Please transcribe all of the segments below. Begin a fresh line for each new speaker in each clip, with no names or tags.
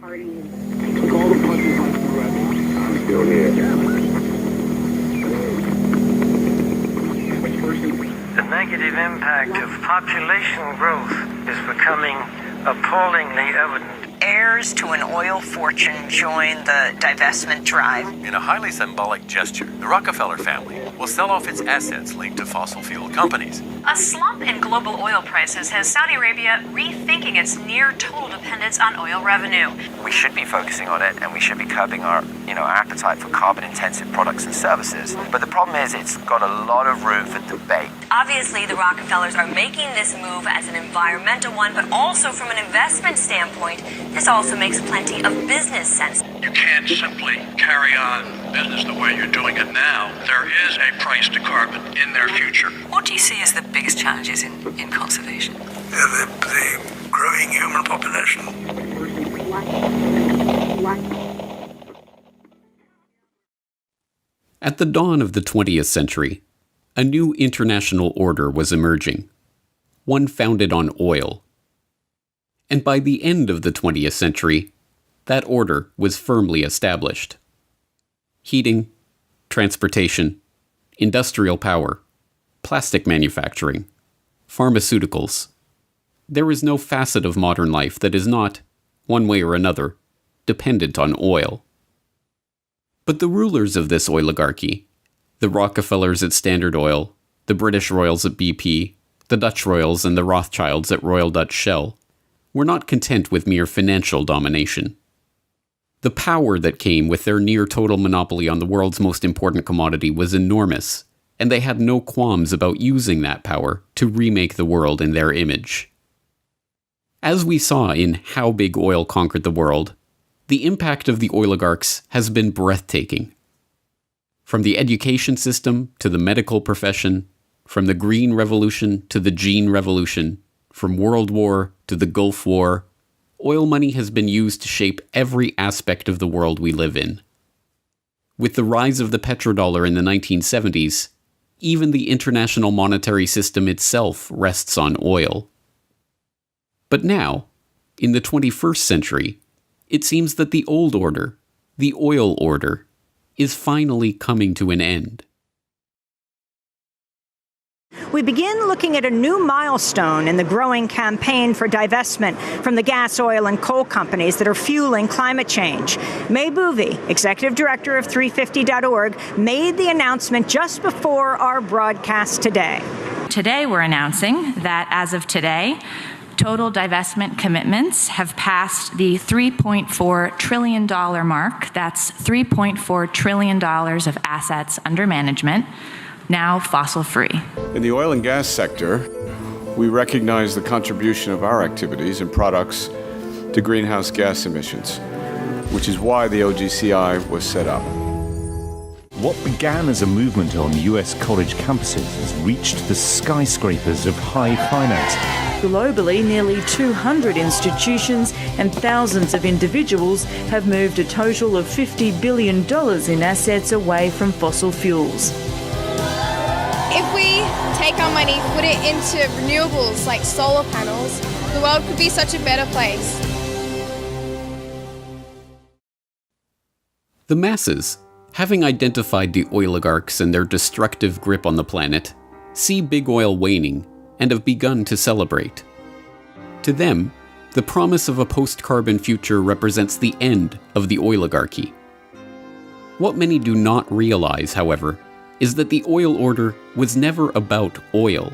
I'm still here.
The negative impact of population growth is becoming appallingly evident.
Heirs to an oil fortune join the divestment drive.
In a highly symbolic gesture, the Rockefeller family will sell off its assets linked to fossil fuel companies.
A slump in global oil prices has Saudi Arabia rethinking its near total dependence on oil revenue.
We should be focusing on it, and we should be curbing our appetite for carbon-intensive products and services. But the problem is, it's got a lot of room for debate.
Obviously, the Rockefellers are making this move as an environmental one, but also from an investment standpoint, this also makes plenty of business sense.
You can't simply carry on business the way you're doing it now. There is a price to carbon in their future.
What do you see as the biggest challenges in conservation?
The growing human population.
At the dawn of the 20th century, a new international order was emerging, one founded on oil. And by the end of the 20th century, that order was firmly established. Heating, transportation, industrial power, plastic manufacturing, pharmaceuticals. There is no facet of modern life that is not, one way or another, dependent on oil. But the rulers of this oligarchy, the Rockefellers at Standard Oil, the British royals at BP, the Dutch royals and the Rothschilds at Royal Dutch Shell, were not content with mere financial domination. The power that came with their near-total monopoly on the world's most important commodity was enormous, and they had no qualms about using that power to remake the world in their image. As we saw in How Big Oil Conquered the World, the impact of the oligarchs has been breathtaking. From the education system to the medical profession, from the Green Revolution to the Gene Revolution, from World War to the Gulf War, oil money has been used to shape every aspect of the world we live in. With the rise of the petrodollar in the 1970s, even the international monetary system itself rests on oil. But now, in the 21st century, it seems that the old order, the oil order, is finally coming to an end.
We begin looking at a new milestone in the growing campaign for divestment from the gas, oil, and coal companies that are fueling climate change. May Bouvi, executive director of 350.org, made the announcement just before our broadcast today.
Today we're announcing that as of today, total divestment commitments have passed the $3.4 trillion mark. That's $3.4 trillion of assets under management, now fossil-free.
In the oil and gas sector, we recognize the contribution of our activities and products to greenhouse gas emissions, which is why the OGCI was set up.
What began as a movement on US college campuses has reached the skyscrapers of high finance.
Globally, nearly 200 institutions and thousands of individuals have moved a total of $50 billion in assets away from fossil fuels.
If we take our money, put it into renewables like solar panels, the world could be such a better place.
The masses, having identified the oligarchs and their destructive grip on the planet, see big oil waning and have begun to celebrate. To them, the promise of a post-carbon future represents the end of the oligarchy. What many do not realize, however, is that the oil order was never about oil.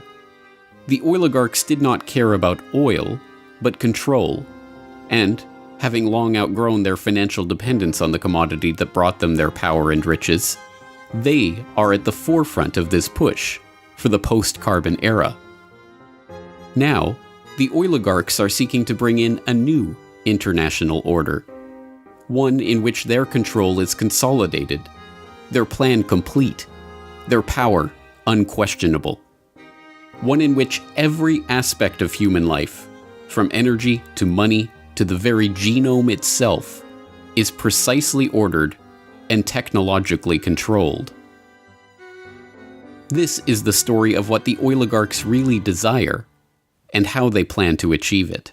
The oligarchs did not care about oil, but control, and, having long outgrown their financial dependence on the commodity that brought them their power and riches, they are at the forefront of this push for the post-carbon era. Now, the oligarchs are seeking to bring in a new international order, one in which their control is consolidated, their plan complete, their power unquestionable. One in which every aspect of human life, from energy to money to the very genome itself, is precisely ordered and technologically controlled. This is the story of what the oligarchs really desire and how they plan to achieve it.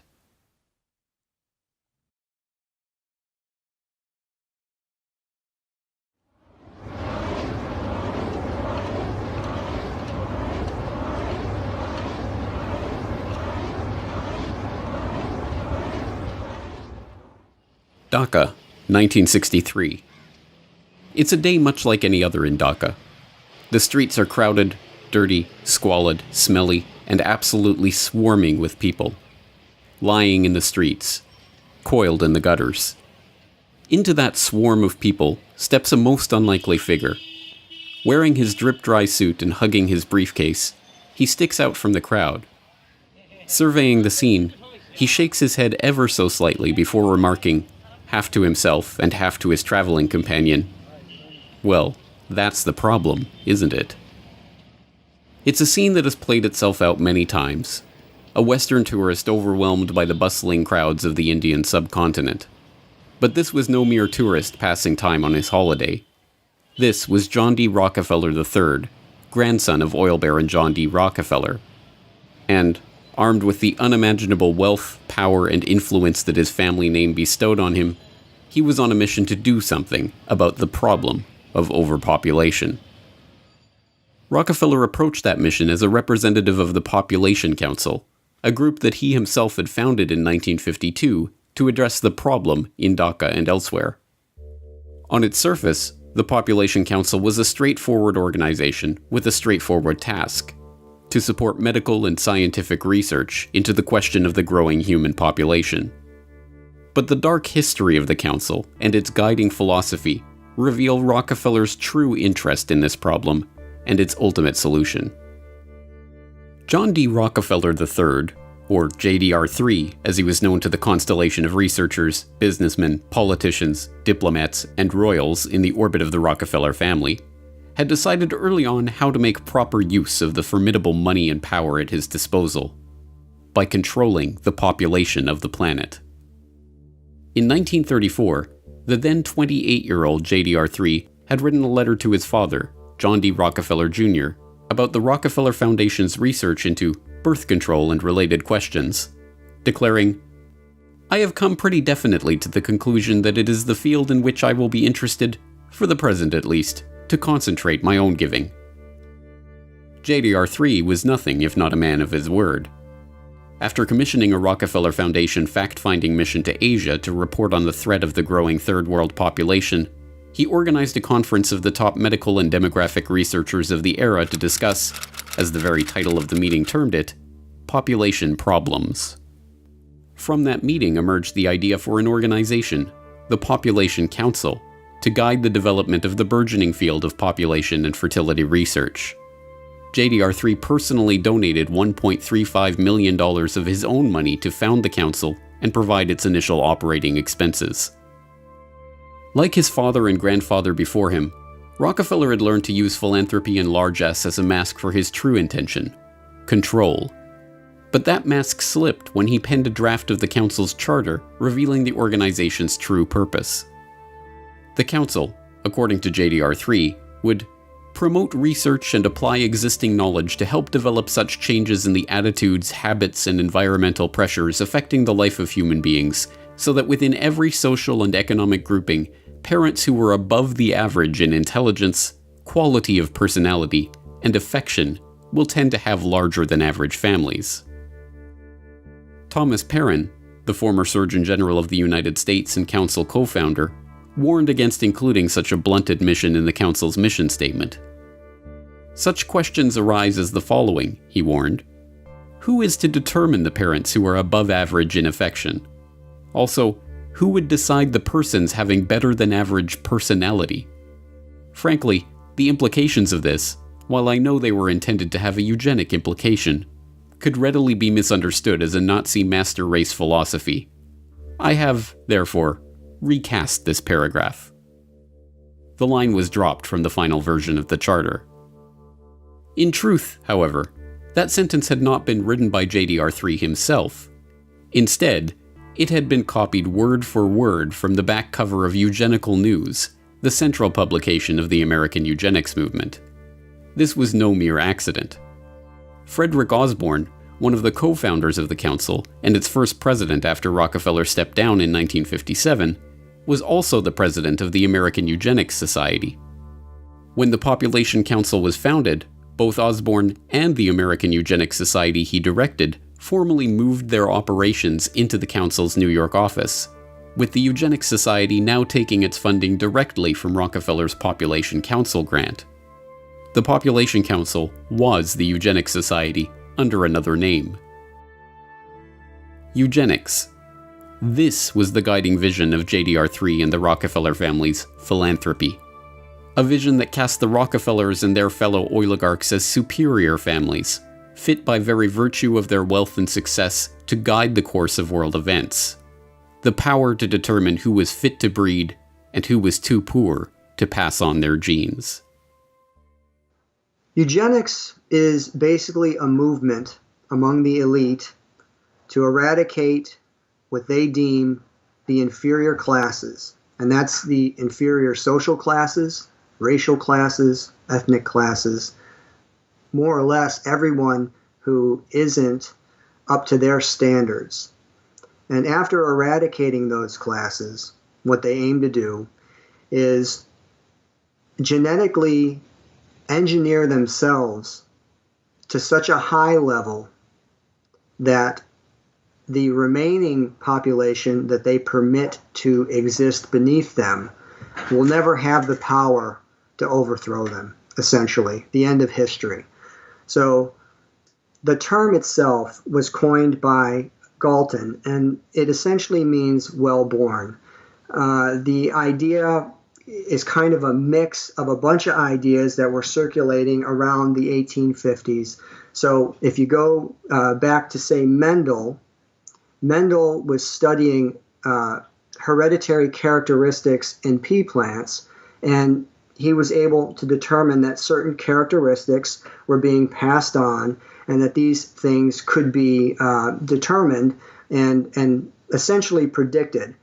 Dhaka, 1963. It's a day much like any other in Dhaka. The streets are crowded, dirty, squalid, smelly, and absolutely swarming with people. Lying in the streets, coiled in the gutters. Into that swarm of people steps a most unlikely figure. Wearing his drip-dry suit and hugging his briefcase, he sticks out from the crowd. Surveying the scene, he shakes his head ever so slightly before remarking, half to himself and half to his traveling companion, "Well, that's the problem, isn't it?" It's a scene that has played itself out many times. A Western tourist overwhelmed by the bustling crowds of the Indian subcontinent. But this was no mere tourist passing time on his holiday. This was John D. Rockefeller III, grandson of oil baron John D. Rockefeller. And, armed with the unimaginable wealth, power, and influence that his family name bestowed on him, he was on a mission to do something about the problem of overpopulation. Rockefeller approached that mission as a representative of the Population Council, a group that he himself had founded in 1952 to address the problem in Dhaka and elsewhere. On its surface, the Population Council was a straightforward organization with a straightforward task: to support medical and scientific research into the question of the growing human population. But the dark history of the council and its guiding philosophy reveal Rockefeller's true interest in this problem and its ultimate solution. John D. Rockefeller III, or JDR3 as he was known to the constellation of researchers, businessmen, politicians, diplomats, and royals in the orbit of the Rockefeller family, had decided early on how to make proper use of the formidable money and power at his disposal, by controlling the population of the planet. In 1934, the then 28-year-old JDR3 had written a letter to his father, John D. Rockefeller Jr., about the Rockefeller Foundation's research into birth control and related questions, declaring, "I have come pretty definitely to the conclusion that it is the field in which I will be interested, for the present at least, to concentrate my own giving." JDR3 was nothing if not a man of his word. After commissioning a Rockefeller Foundation fact-finding mission to Asia to report on the threat of the growing Third World population, he organized a conference of the top medical and demographic researchers of the era to discuss, as the very title of the meeting termed it, population problems. From that meeting emerged the idea for an organization, the Population Council, to guide the development of the burgeoning field of population and fertility research. JDR3 personally donated $1.35 million of his own money to found the council and provide its initial operating expenses. Like his father and grandfather before him, Rockefeller had learned to use philanthropy and largesse as a mask for his true intention: control. But that mask slipped when he penned a draft of the council's charter revealing the organization's true purpose. The council, according to JDR3, would promote research and apply existing knowledge to help develop such changes in the attitudes, habits, and environmental pressures affecting the life of human beings, so that within every social and economic grouping, parents who were above the average in intelligence, quality of personality, and affection will tend to have larger than average families. Thomas Perrin, the former Surgeon General of the United States and council co-founder, warned against including such a blunt admission in the council's mission statement. Such questions arise as the following, he warned. Who is to determine the parents who are above average in affection? Also, who would decide the persons having better than average personality? Frankly, the implications of this, while I know they were intended to have a eugenic implication, could readily be misunderstood as a Nazi master race philosophy. I have, therefore, recast this paragraph. The line was dropped from the final version of the charter. In truth, however, that sentence had not been written by JDR3 himself. Instead, it had been copied word for word from the back cover of Eugenical News, the central publication of the American eugenics movement. This was no mere accident. Frederick Osborne, one of the co-founders of the council and its first president after Rockefeller stepped down in 1957, was also the president of the American Eugenics Society. When the Population Council was founded, both Osborne and the American Eugenics Society he directed formally moved their operations into the council's New York office. with the Eugenics Society now taking its funding directly from Rockefeller's Population Council grant. The Population Council was the Eugenics Society under another name. Eugenics. This was the guiding vision of JDR3 and the Rockefeller family's philanthropy. A vision that cast the Rockefellers and their fellow oligarchs as superior families, fit by very virtue of their wealth and success to guide the course of world events. The power to determine who was fit to breed and who was too poor to pass on their genes.
Eugenics is basically a movement among the elite to eradicate what they deem the inferior classes, and that's the inferior social classes, racial classes, ethnic classes, more or less everyone who isn't up to their standards. And after eradicating those classes, what they aim to do is genetically engineer themselves to such a high level that the remaining population that they permit to exist beneath them will never have the power to overthrow them, essentially, the end of history. So the term itself was coined by Galton, and it essentially means well-born. The idea is kind of a mix of a bunch of ideas that were circulating around the 1850s. So if you go back to, say, Mendel was studying hereditary characteristics in pea plants, and he was able to determine that certain characteristics were being passed on and that these things could be determined and essentially predicted.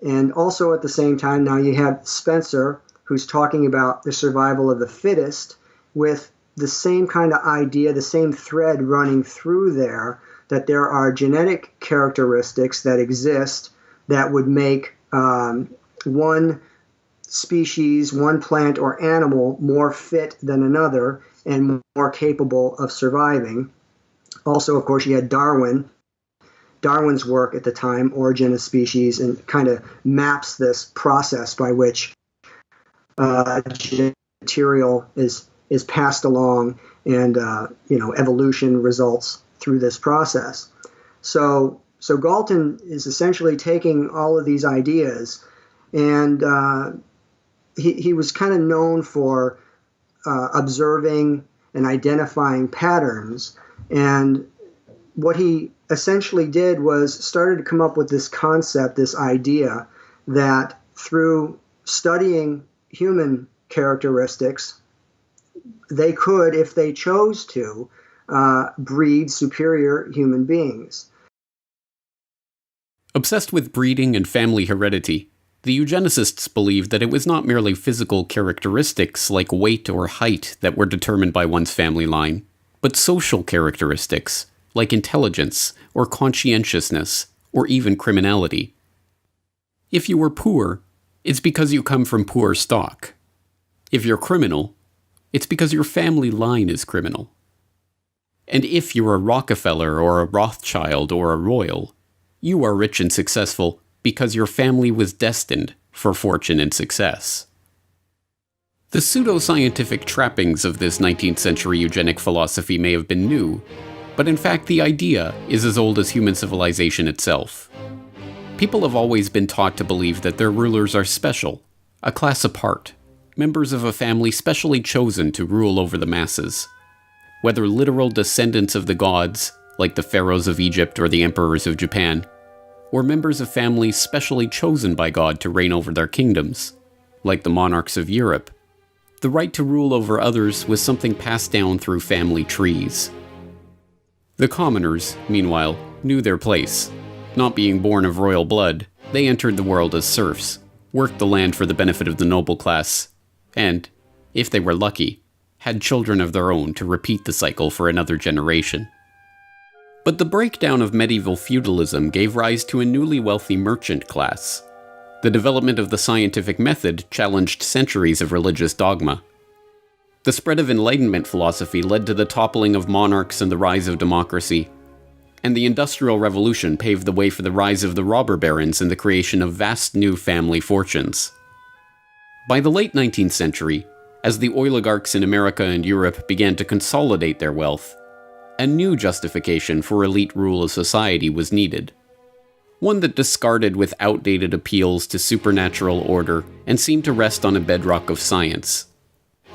And also at the same time, now you have Spencer, who's talking about the survival of the fittest, with the same kind of idea, the same thread running through there, that there are genetic characteristics that exist that would make one species, one plant or animal more fit than another and more capable of surviving. Also, of course, you had Darwin's work at the time, Origin of Species, and kind of maps this process by which material is passed along and evolution results through this process. So Galton is essentially taking all of these ideas, and he was kind of known for observing and identifying patterns. And what he essentially did was started to come up with this concept, this idea that through studying human characteristics, they could, if they chose to, breed superior human beings.
Obsessed with breeding and family heredity, the eugenicists believed that it was not merely physical characteristics like weight or height that were determined by one's family line, but social characteristics like intelligence or conscientiousness or even criminality. If you were poor, it's because you come from poor stock. If you're criminal, it's because your family line is criminal. And if you're a Rockefeller or a Rothschild or a royal, you are rich and successful because your family was destined for fortune and success. The pseudoscientific trappings of this 19th century eugenic philosophy may have been new, but in fact the idea is as old as human civilization itself. People have always been taught to believe that their rulers are special, a class apart, members of a family specially chosen to rule over the masses. Whether literal descendants of the gods, like the pharaohs of Egypt or the emperors of Japan, or members of families specially chosen by God to reign over their kingdoms, like the monarchs of Europe, the right to rule over others was something passed down through family trees. The commoners, meanwhile, knew their place. Not being born of royal blood, they entered the world as serfs, worked the land for the benefit of the noble class, and, if they were lucky, had children of their own to repeat the cycle for another generation. But the breakdown of medieval feudalism gave rise to a newly wealthy merchant class. The development of the scientific method challenged centuries of religious dogma. The spread of Enlightenment philosophy led to the toppling of monarchs and the rise of democracy. and the Industrial Revolution paved the way for the rise of the robber barons and the creation of vast new family fortunes. By the late 19th century, as the oligarchs in America and Europe began to consolidate their wealth, a new justification for elite rule of society was needed. One that discarded with outdated appeals to supernatural order and seemed to rest on a bedrock of science.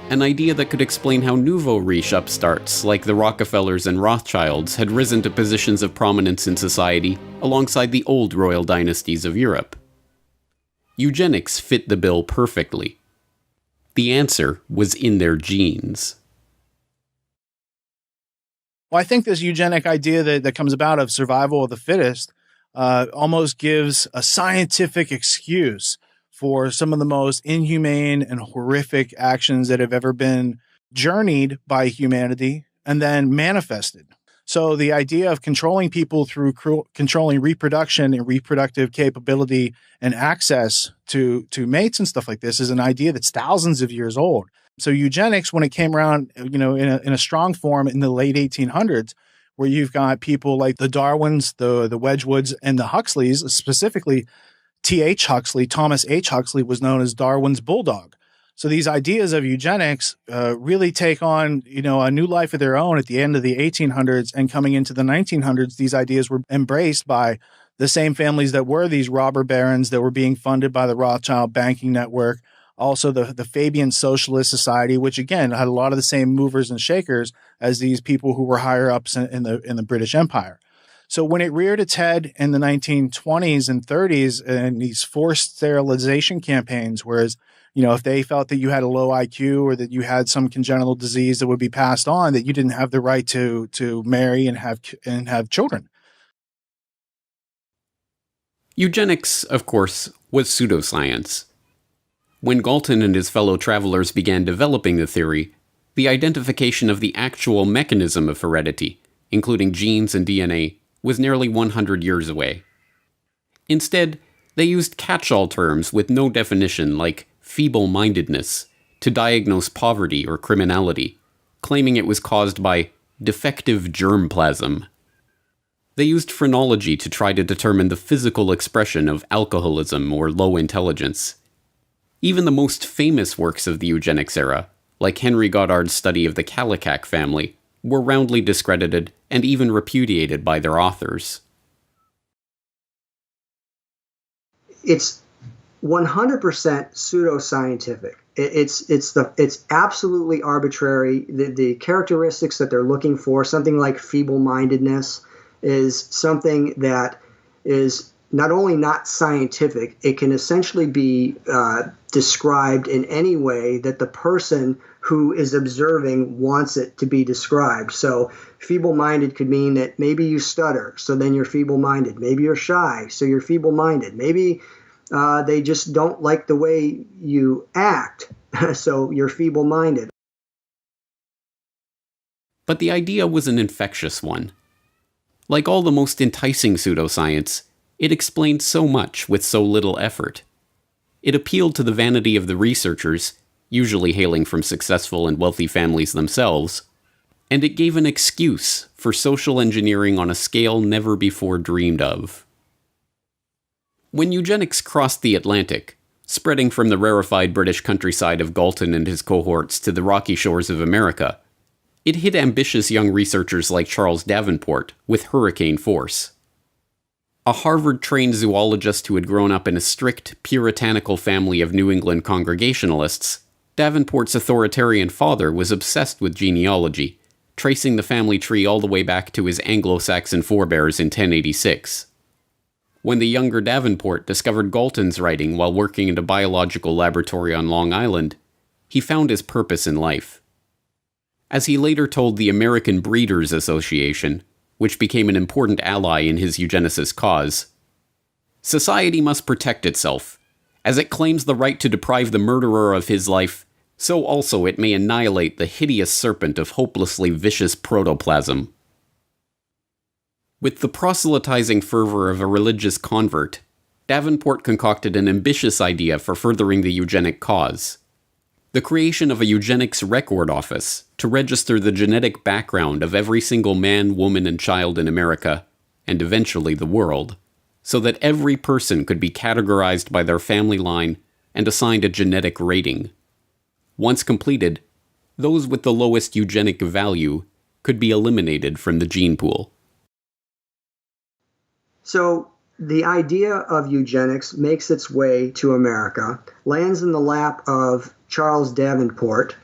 An idea that could explain how nouveau riche upstarts like the Rockefellers and Rothschilds had risen to positions of prominence in society alongside the old royal dynasties of Europe. Eugenics fit the bill perfectly. The answer was in their genes.
Well, I think this eugenic idea that comes about of survival of the fittest almost gives a scientific excuse for some of the most inhumane and horrific actions that have ever been journeyed by humanity and then manifested. So the idea of controlling people through controlling reproduction and reproductive capability and access to mates and stuff like this is an idea that's thousands of years old. So eugenics, when it came around, in a strong form in the late 1800s, where you've got people like the Darwins, the Wedgwoods, and the Huxleys, specifically T.H. Huxley, Thomas H. Huxley was known as Darwin's bulldog. So these ideas of eugenics really take on, a new life of their own at the end of the 1800s, and coming into the 1900s, these ideas were embraced by the same families that were these robber barons that were being funded by the Rothschild banking network. Also the Fabian Socialist Society, which again had a lot of the same movers and shakers as these people who were higher ups in the British Empire. So when it reared its head in the 1920s and 30s and these forced sterilization campaigns, whereas, if they felt that you had a low IQ or that you had some congenital disease that would be passed on, that you didn't have the right to marry and have children.
Eugenics, of course, was pseudoscience. When Galton and his fellow travelers began developing the theory, the identification of the actual mechanism of heredity, including genes and DNA, was nearly 100 years away. Instead, they used catch-all terms with no definition like feeble-mindedness to diagnose poverty or criminality, claiming it was caused by defective germplasm. They used phrenology to try to determine the physical expression of alcoholism or low intelligence. Even the most famous works of the eugenics era, like Henry Goddard's study of the Kallikak family, were roundly discredited and even repudiated by their authors.
It's 100% pseudoscientific. It's absolutely arbitrary. The characteristics that they're looking for, something like feeble-mindedness, is something that is not only not scientific, it can essentially be described in any way that the person who is observing wants it to be described. So feeble-minded could mean that maybe you stutter, so then you're feeble-minded. Maybe you're shy, so you're feeble-minded. Maybe they just don't like the way you act, so you're feeble-minded.
But the idea was an infectious one. Like all the most enticing pseudoscience, it explained so much with so little effort. It appealed to the vanity of the researchers, usually hailing from successful and wealthy families themselves, and it gave an excuse for social engineering on a scale never before dreamed of. When eugenics crossed the Atlantic, spreading from the rarefied British countryside of Galton and his cohorts to the rocky shores of America, it hit ambitious young researchers like Charles Davenport with hurricane force. A Harvard-trained zoologist who had grown up in a strict, puritanical family of New England Congregationalists, Davenport's authoritarian father was obsessed with genealogy, tracing the family tree all the way back to his Anglo-Saxon forebears in 1086. When the younger Davenport discovered Galton's writing while working in a biological laboratory on Long Island, he found his purpose in life. As he later told the American Breeders Association, which became an important ally in his eugenicist cause, "Society must protect itself. As it claims the right to deprive the murderer of his life, so also it may annihilate the hideous serpent of hopelessly vicious protoplasm." With the proselytizing fervor of a religious convert, Davenport concocted an ambitious idea for furthering the eugenic cause: the creation of a eugenics record office to register the genetic background of every single man, woman, and child in America, and eventually the world, so that every person could be categorized by their family line and assigned a genetic rating. Once completed, those with the lowest eugenic value could be eliminated from the gene pool.
So the idea of eugenics makes its way to America, lands in the lap of Charles Davenport,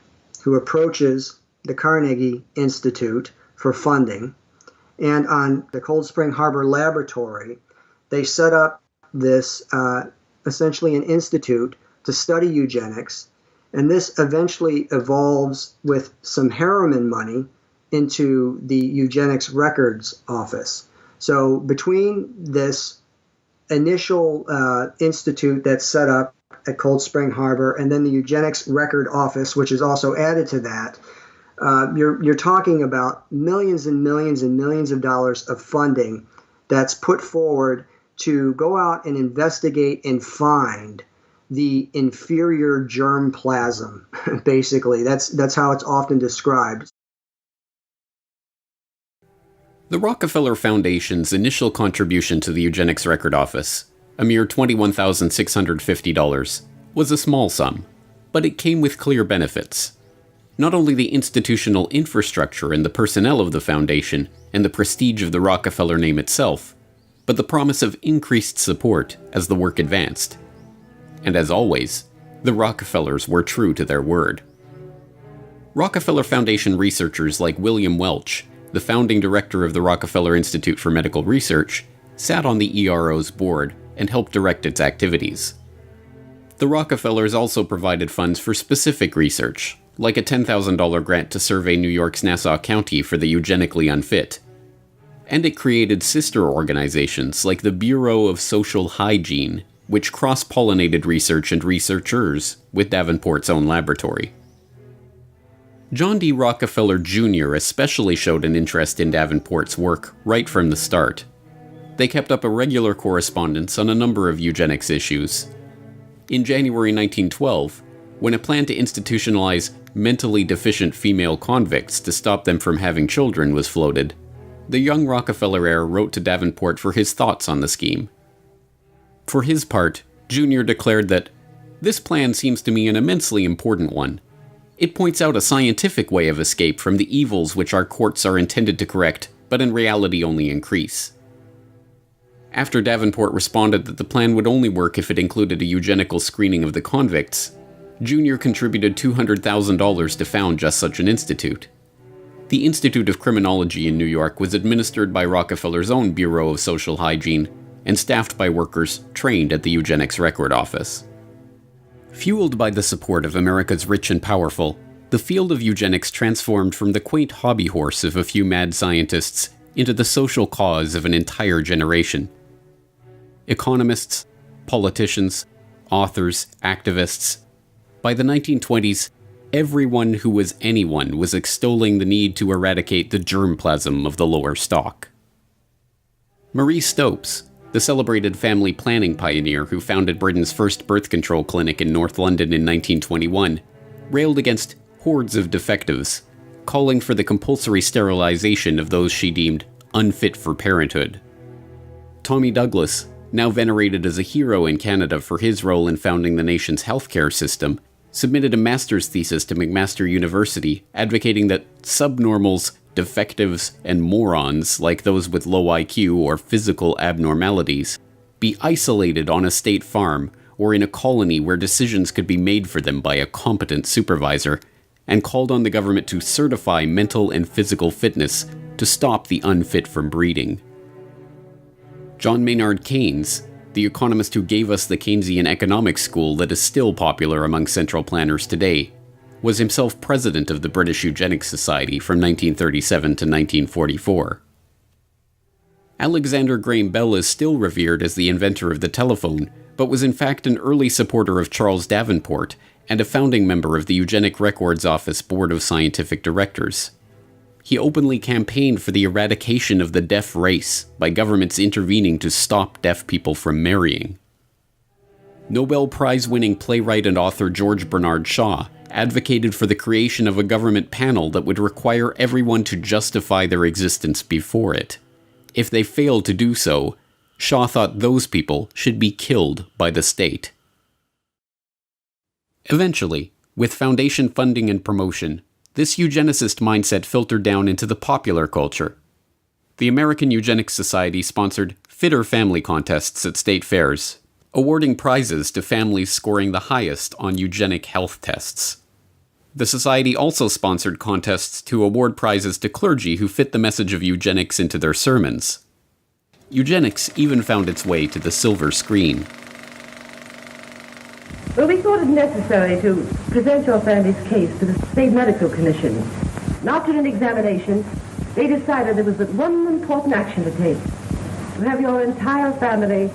who approaches the Carnegie Institute for funding. And on the Cold Spring Harbor Laboratory, they set up this, essentially an institute to study eugenics. And this eventually evolves with some Harriman money into the Eugenics Records Office. So between this initial institute that's set up at Cold Spring Harbor and then the Eugenics Record Office, which is also added to that, you're talking about millions and millions and millions of dollars of funding that's put forward to go out and investigate and find the inferior germplasm. Basically, that's how it's often described.
The Rockefeller Foundation's initial contribution to the Eugenics Record Office, a mere $21,650, was a small sum, but it came with clear benefits. Not only the institutional infrastructure and the personnel of the foundation and the prestige of the Rockefeller name itself, but the promise of increased support as the work advanced. And as always, the Rockefellers were true to their word. Rockefeller Foundation researchers like William Welch, the founding director of the Rockefeller Institute for Medical Research, sat on the ERO's board and helped direct its activities. The Rockefellers also provided funds for specific research, like a $10,000 grant to survey New York's Nassau County for the eugenically unfit. And it created sister organizations like the Bureau of Social Hygiene, which cross-pollinated research and researchers with Davenport's own laboratory. John D. Rockefeller Jr. especially showed an interest in Davenport's work right from the start. They kept up a regular correspondence on a number of eugenics issues. In January 1912, when a plan to institutionalize mentally deficient female convicts to stop them from having children was floated, the young Rockefeller heir wrote to Davenport for his thoughts on the scheme. For his part, Jr. declared that, "This plan seems to me an immensely important one. It points out a scientific way of escape from the evils which our courts are intended to correct, but in reality only increase." After Davenport responded that the plan would only work if it included a eugenical screening of the convicts, Jr. contributed $200,000 to found just such an institute. The Institute of Criminology in New York was administered by Rockefeller's own Bureau of Social Hygiene and staffed by workers trained at the Eugenics Record Office. Fueled by the support of America's rich and powerful, the field of eugenics transformed from the quaint hobby horse of a few mad scientists into the social cause of an entire generation. Economists, politicians, authors, activists. By the 1920s, everyone who was anyone was extolling the need to eradicate the germplasm of the lower stock. Marie Stopes, the celebrated family planning pioneer who founded Britain's first birth control clinic in North London in 1921, railed against hordes of defectives, calling for the compulsory sterilization of those she deemed unfit for parenthood. Tommy Douglas, now venerated as a hero in Canada for his role in founding the nation's healthcare system, submitted a master's thesis to McMaster University advocating that subnormals, defectives, and morons, like those with low IQ or physical abnormalities, be isolated on a state farm or in a colony where decisions could be made for them by a competent supervisor, and called on the government to certify mental and physical fitness to stop the unfit from breeding. John Maynard Keynes, the economist who gave us the Keynesian economic school that is still popular among central planners today, was himself president of the British Eugenics Society from 1937 to 1944. Alexander Graham Bell is still revered as the inventor of the telephone, but was in fact an early supporter of Charles Davenport and a founding member of the Eugenic Records Office Board of Scientific Directors. He openly campaigned for the eradication of the deaf race by governments intervening to stop deaf people from marrying. Nobel Prize-winning playwright and author George Bernard Shaw advocated for the creation of a government panel that would require everyone to justify their existence before it. If they failed to do so, Shaw thought those people should be killed by the state. Eventually, with foundation funding and promotion, this eugenicist mindset filtered down into the popular culture. The American Eugenics Society sponsored fitter family contests at state fairs, awarding prizes to families scoring the highest on eugenic health tests. The society also sponsored contests to award prizes to clergy who fit the message of eugenics into their sermons. Eugenics even found its way to the silver screen.
Well, we thought it necessary to present your family's case to the State Medical Commission. And after an examination, they decided there was but one important action to take: to have your entire family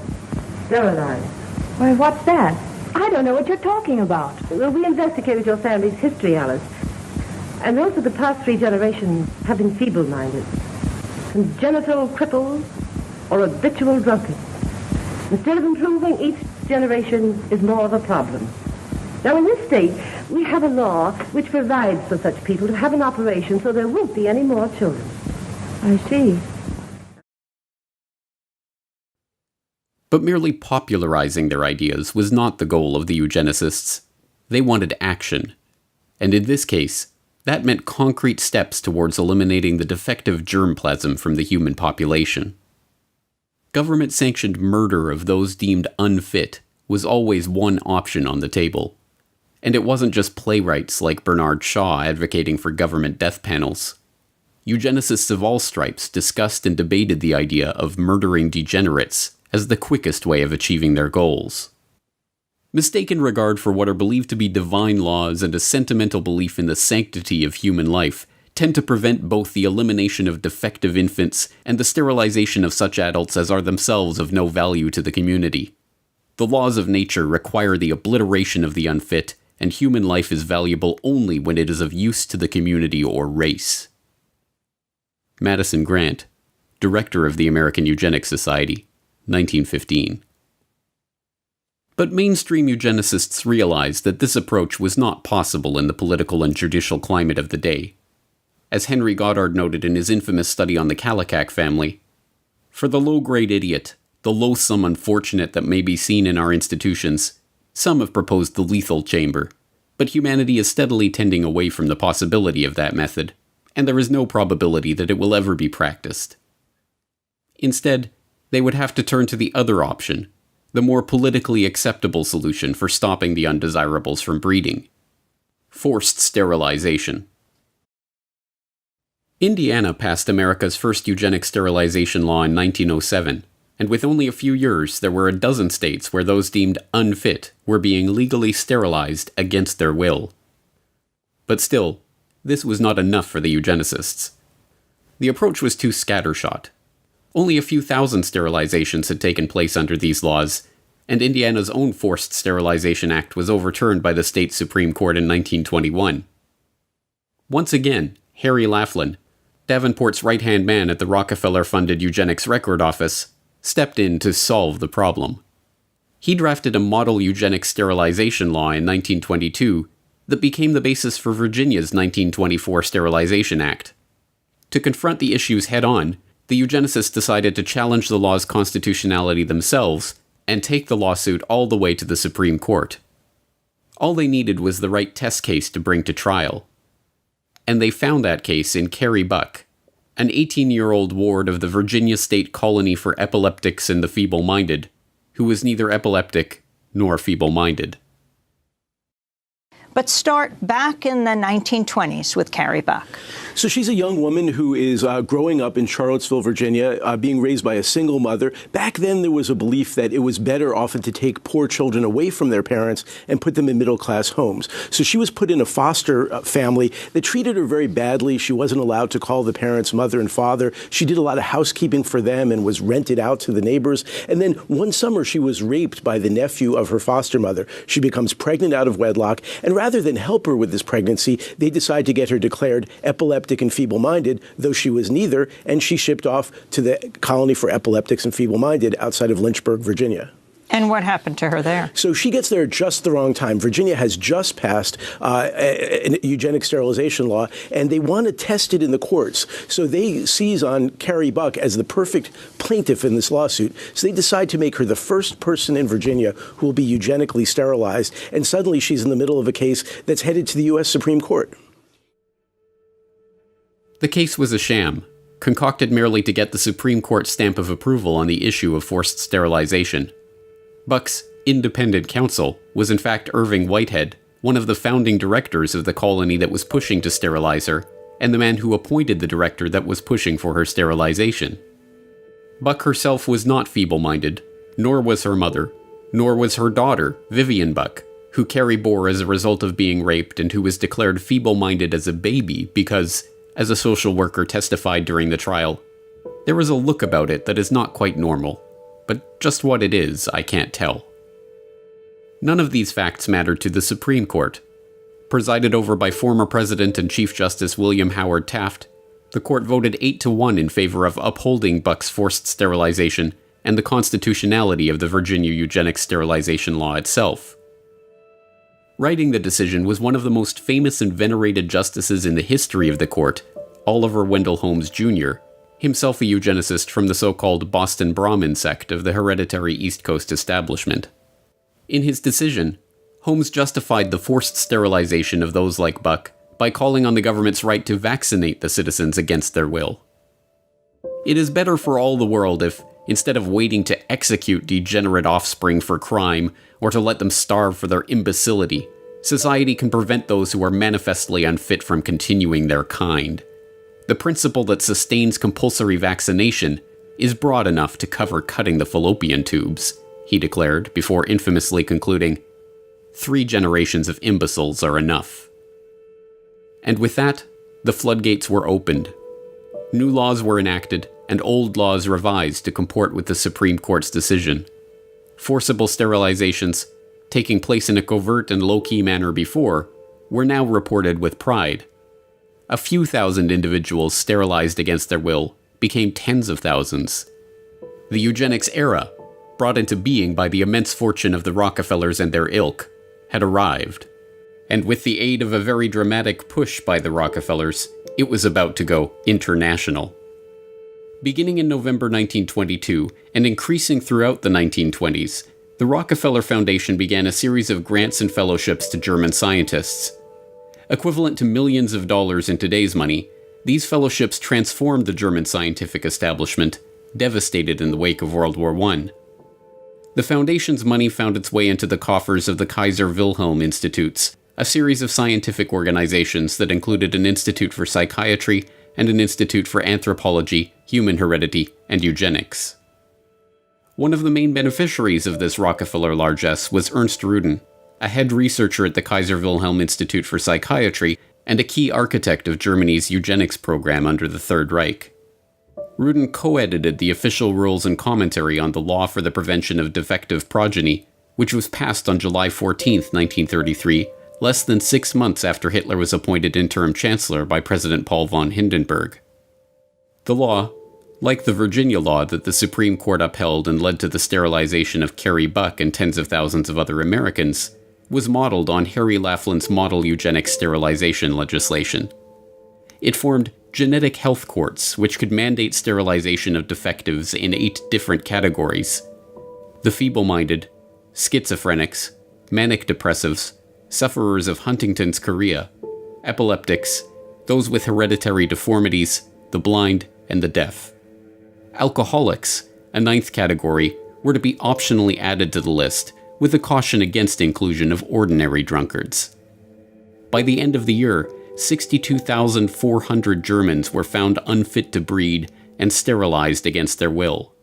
sterilized.
Why, what's that?
I don't know what you're talking about. Well, we investigated your family's history, Alice. And those of the past 3 generations have been feeble-minded, congenital cripples, or habitual drunkards. Instead of improving, each generation is more of a problem. Now, in this state, we have a law which provides for such people to have an operation so there won't be any more children.
I see.
But merely popularizing their ideas was not the goal of the eugenicists. They wanted action. And in this case, that meant concrete steps towards eliminating the defective germplasm from the human population. Government-sanctioned murder of those deemed unfit was always one option on the table. And it wasn't just playwrights like Bernard Shaw advocating for government death panels. Eugenicists of all stripes discussed and debated the idea of murdering degenerates as the quickest way of achieving their goals. Mistaken regard for what are believed to be divine laws and a sentimental belief in the sanctity of human life tend to prevent both the elimination of defective infants and the sterilization of such adults as are themselves of no value to the community. The laws of nature require the obliteration of the unfit, and human life is valuable only when it is of use to the community or race. Madison Grant, Director of the American Eugenics Society, 1915. But mainstream eugenicists realized that this approach was not possible in the political and judicial climate of the day. As Henry Goddard noted in his infamous study on the Kallikak family, "For the low-grade idiot, the loathsome unfortunate that may be seen in our institutions, some have proposed the lethal chamber, but humanity is steadily tending away from the possibility of that method, and there is no probability that it will ever be practiced. Instead, they would have to turn to the other option, the more politically acceptable solution for stopping the undesirables from breeding: forced sterilization." Indiana passed America's first eugenic sterilization law in 1907, and with only a few years, there were a dozen states where those deemed unfit were being legally sterilized against their will. But still, this was not enough for the eugenicists. The approach was too scattershot. Only a few thousand sterilizations had taken place under these laws, and Indiana's own Forced Sterilization Act was overturned by the state Supreme Court in 1921. Once again, Harry Laughlin, Davenport's right-hand man at the Rockefeller-funded Eugenics Record Office, stepped in to solve the problem. He drafted a model eugenic sterilization law in 1922 that became the basis for Virginia's 1924 Sterilization Act. To confront the issues head-on, the eugenicists decided to challenge the law's constitutionality themselves and take the lawsuit all the way to the Supreme Court. All they needed was the right test case to bring to trial. And they found that case in Carrie Buck, an 18-year-old ward of the Virginia State Colony for Epileptics and the Feeble-Minded, who was neither epileptic nor feeble-minded.
But start back in the 1920s with Carrie Buck.
So she's a young woman who is growing up in Charlottesville, Virginia, being raised by a single mother. Back then, there was a belief that it was better often to take poor children away from their parents and put them in middle-class homes. So she was put in a foster family that treated her very badly. She wasn't allowed to call the parents mother and father. She did a lot of housekeeping for them and was rented out to the neighbors. And then one summer, she was raped by the nephew of her foster mother. She becomes pregnant out of wedlock, and rather than help her with this pregnancy, they decide to get her declared epileptic and feeble-minded, though she was neither, and she shipped off to the Colony for Epileptics and Feeble-Minded outside of Lynchburg, Virginia.
And what happened to her there?
So she gets there at just the wrong time. Virginia has just passed a eugenic sterilization law, and they want to test it in the courts. So they seize on Carrie Buck as the perfect plaintiff in this lawsuit. So they decide to make her the first person in Virginia who will be eugenically sterilized. And suddenly she's in the middle of a case that's headed to the U.S. Supreme Court.
The case was a sham, concocted merely to get the Supreme Court stamp of approval on the issue of forced sterilization. Buck's independent counsel was in fact Irving Whitehead, one of the founding directors of the colony that was pushing to sterilize her, and the man who appointed the director that was pushing for her sterilization. Buck herself was not feeble-minded, nor was her mother, nor was her daughter, Vivian Buck, who Carrie bore as a result of being raped and who was declared feeble-minded as a baby because, as a social worker testified during the trial, there was a look about it that is not quite normal. But just what it is, I can't tell. None of these facts mattered to the Supreme Court. Presided over by former President and Chief Justice William Howard Taft, the court voted 8-1 in favor of upholding Buck's forced sterilization and the constitutionality of the Virginia eugenics sterilization law itself. Writing the decision was one of the most famous and venerated justices in the history of the court, Oliver Wendell Holmes Jr., himself a eugenicist from the so-called Boston Brahmin sect of the hereditary East Coast establishment. In his decision, Holmes justified the forced sterilization of those like Buck by calling on the government's right to vaccinate the citizens against their will. It is better for all the world if, instead of waiting to execute degenerate offspring for crime or to let them starve for their imbecility, society can prevent those who are manifestly unfit from continuing their kind. The principle that sustains compulsory vaccination is broad enough to cover cutting the fallopian tubes, he declared before infamously concluding, 3 generations of imbeciles are enough. And with that, the floodgates were opened. New laws were enacted, and old laws revised to comport with the Supreme Court's decision. Forcible sterilizations, taking place in a covert and low-key manner before, were now reported with pride. A few thousand individuals sterilized against their will became tens of thousands. The eugenics era, brought into being by the immense fortune of the Rockefellers and their ilk, had arrived. And with the aid of a very dramatic push by the Rockefellers, it was about to go international. Beginning in November 1922 and increasing throughout the 1920s, the Rockefeller Foundation began a series of grants and fellowships to German scientists. Equivalent to millions of dollars in today's money, these fellowships transformed the German scientific establishment, devastated in the wake of World War I. The Foundation's money found its way into the coffers of the Kaiser Wilhelm Institutes, a series of scientific organizations that included an institute for psychiatry and an institute for anthropology, human heredity, and eugenics. One of the main beneficiaries of this Rockefeller largesse was Ernst Rudin, a head researcher at the Kaiser Wilhelm Institute for Psychiatry and a key architect of Germany's eugenics program under the Third Reich. Rudin co-edited the official rules and commentary on the law for the prevention of defective progeny, which was passed on July 14, 1933, less than 6 months after Hitler was appointed interim chancellor by President Paul von Hindenburg. The law, like the Virginia law that the Supreme Court upheld and led to the sterilization of Carrie Buck and tens of thousands of other Americans, was modeled on Harry Laughlin's model eugenics sterilization legislation. It formed genetic health courts, which could mandate sterilization of defectives in 8 different categories: the feeble-minded, schizophrenics, manic depressives, sufferers of Huntington's chorea, epileptics, those with hereditary deformities, the blind, and the deaf. Alcoholics, a 9th category, were to be optionally added to the list, with a caution against inclusion of ordinary drunkards. By the end of the year, 62,400 Germans were found unfit to breed and sterilized against their will.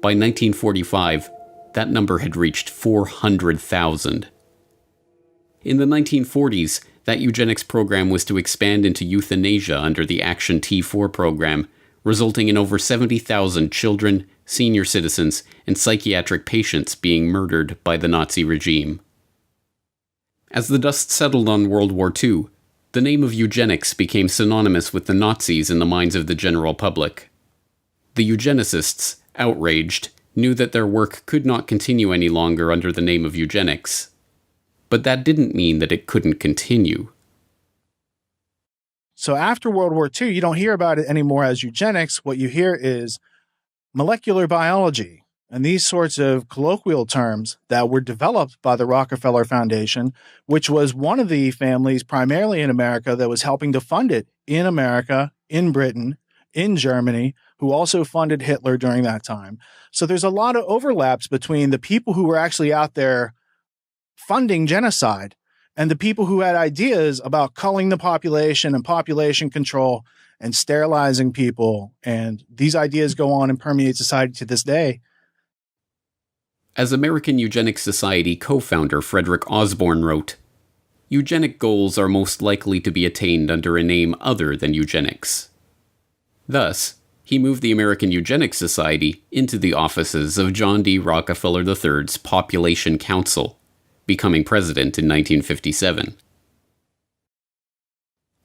By 1945, that number had reached 400,000. In the 1940s, that eugenics program was to expand into euthanasia under the Action T4 program, resulting in over 70,000 children, senior citizens, and psychiatric patients being murdered by the Nazi regime. As the dust settled on World War II, the name of eugenics became synonymous with the Nazis in the minds of the general public. The eugenicists, outraged, knew that their work could not continue any longer under the name of eugenics. But that didn't mean that it couldn't continue.
So after World War II, you don't hear about it anymore as eugenics. What you hear is molecular biology and these sorts of colloquial terms that were developed by the Rockefeller Foundation, which was one of the families primarily in America that was helping to fund it in America, in Britain, in Germany, who also funded Hitler during that time. So there's a lot of overlaps between the people who were actually out there funding genocide and the people who had ideas about culling the population and population control and sterilizing people. And these ideas go on and permeate society to this day.
As American Eugenics Society co-founder Frederick Osborne wrote, "Eugenic goals are most likely to be attained under a name other than eugenics." Thus, he moved the American Eugenics Society into the offices of John D. Rockefeller III's Population Council, becoming president in 1957.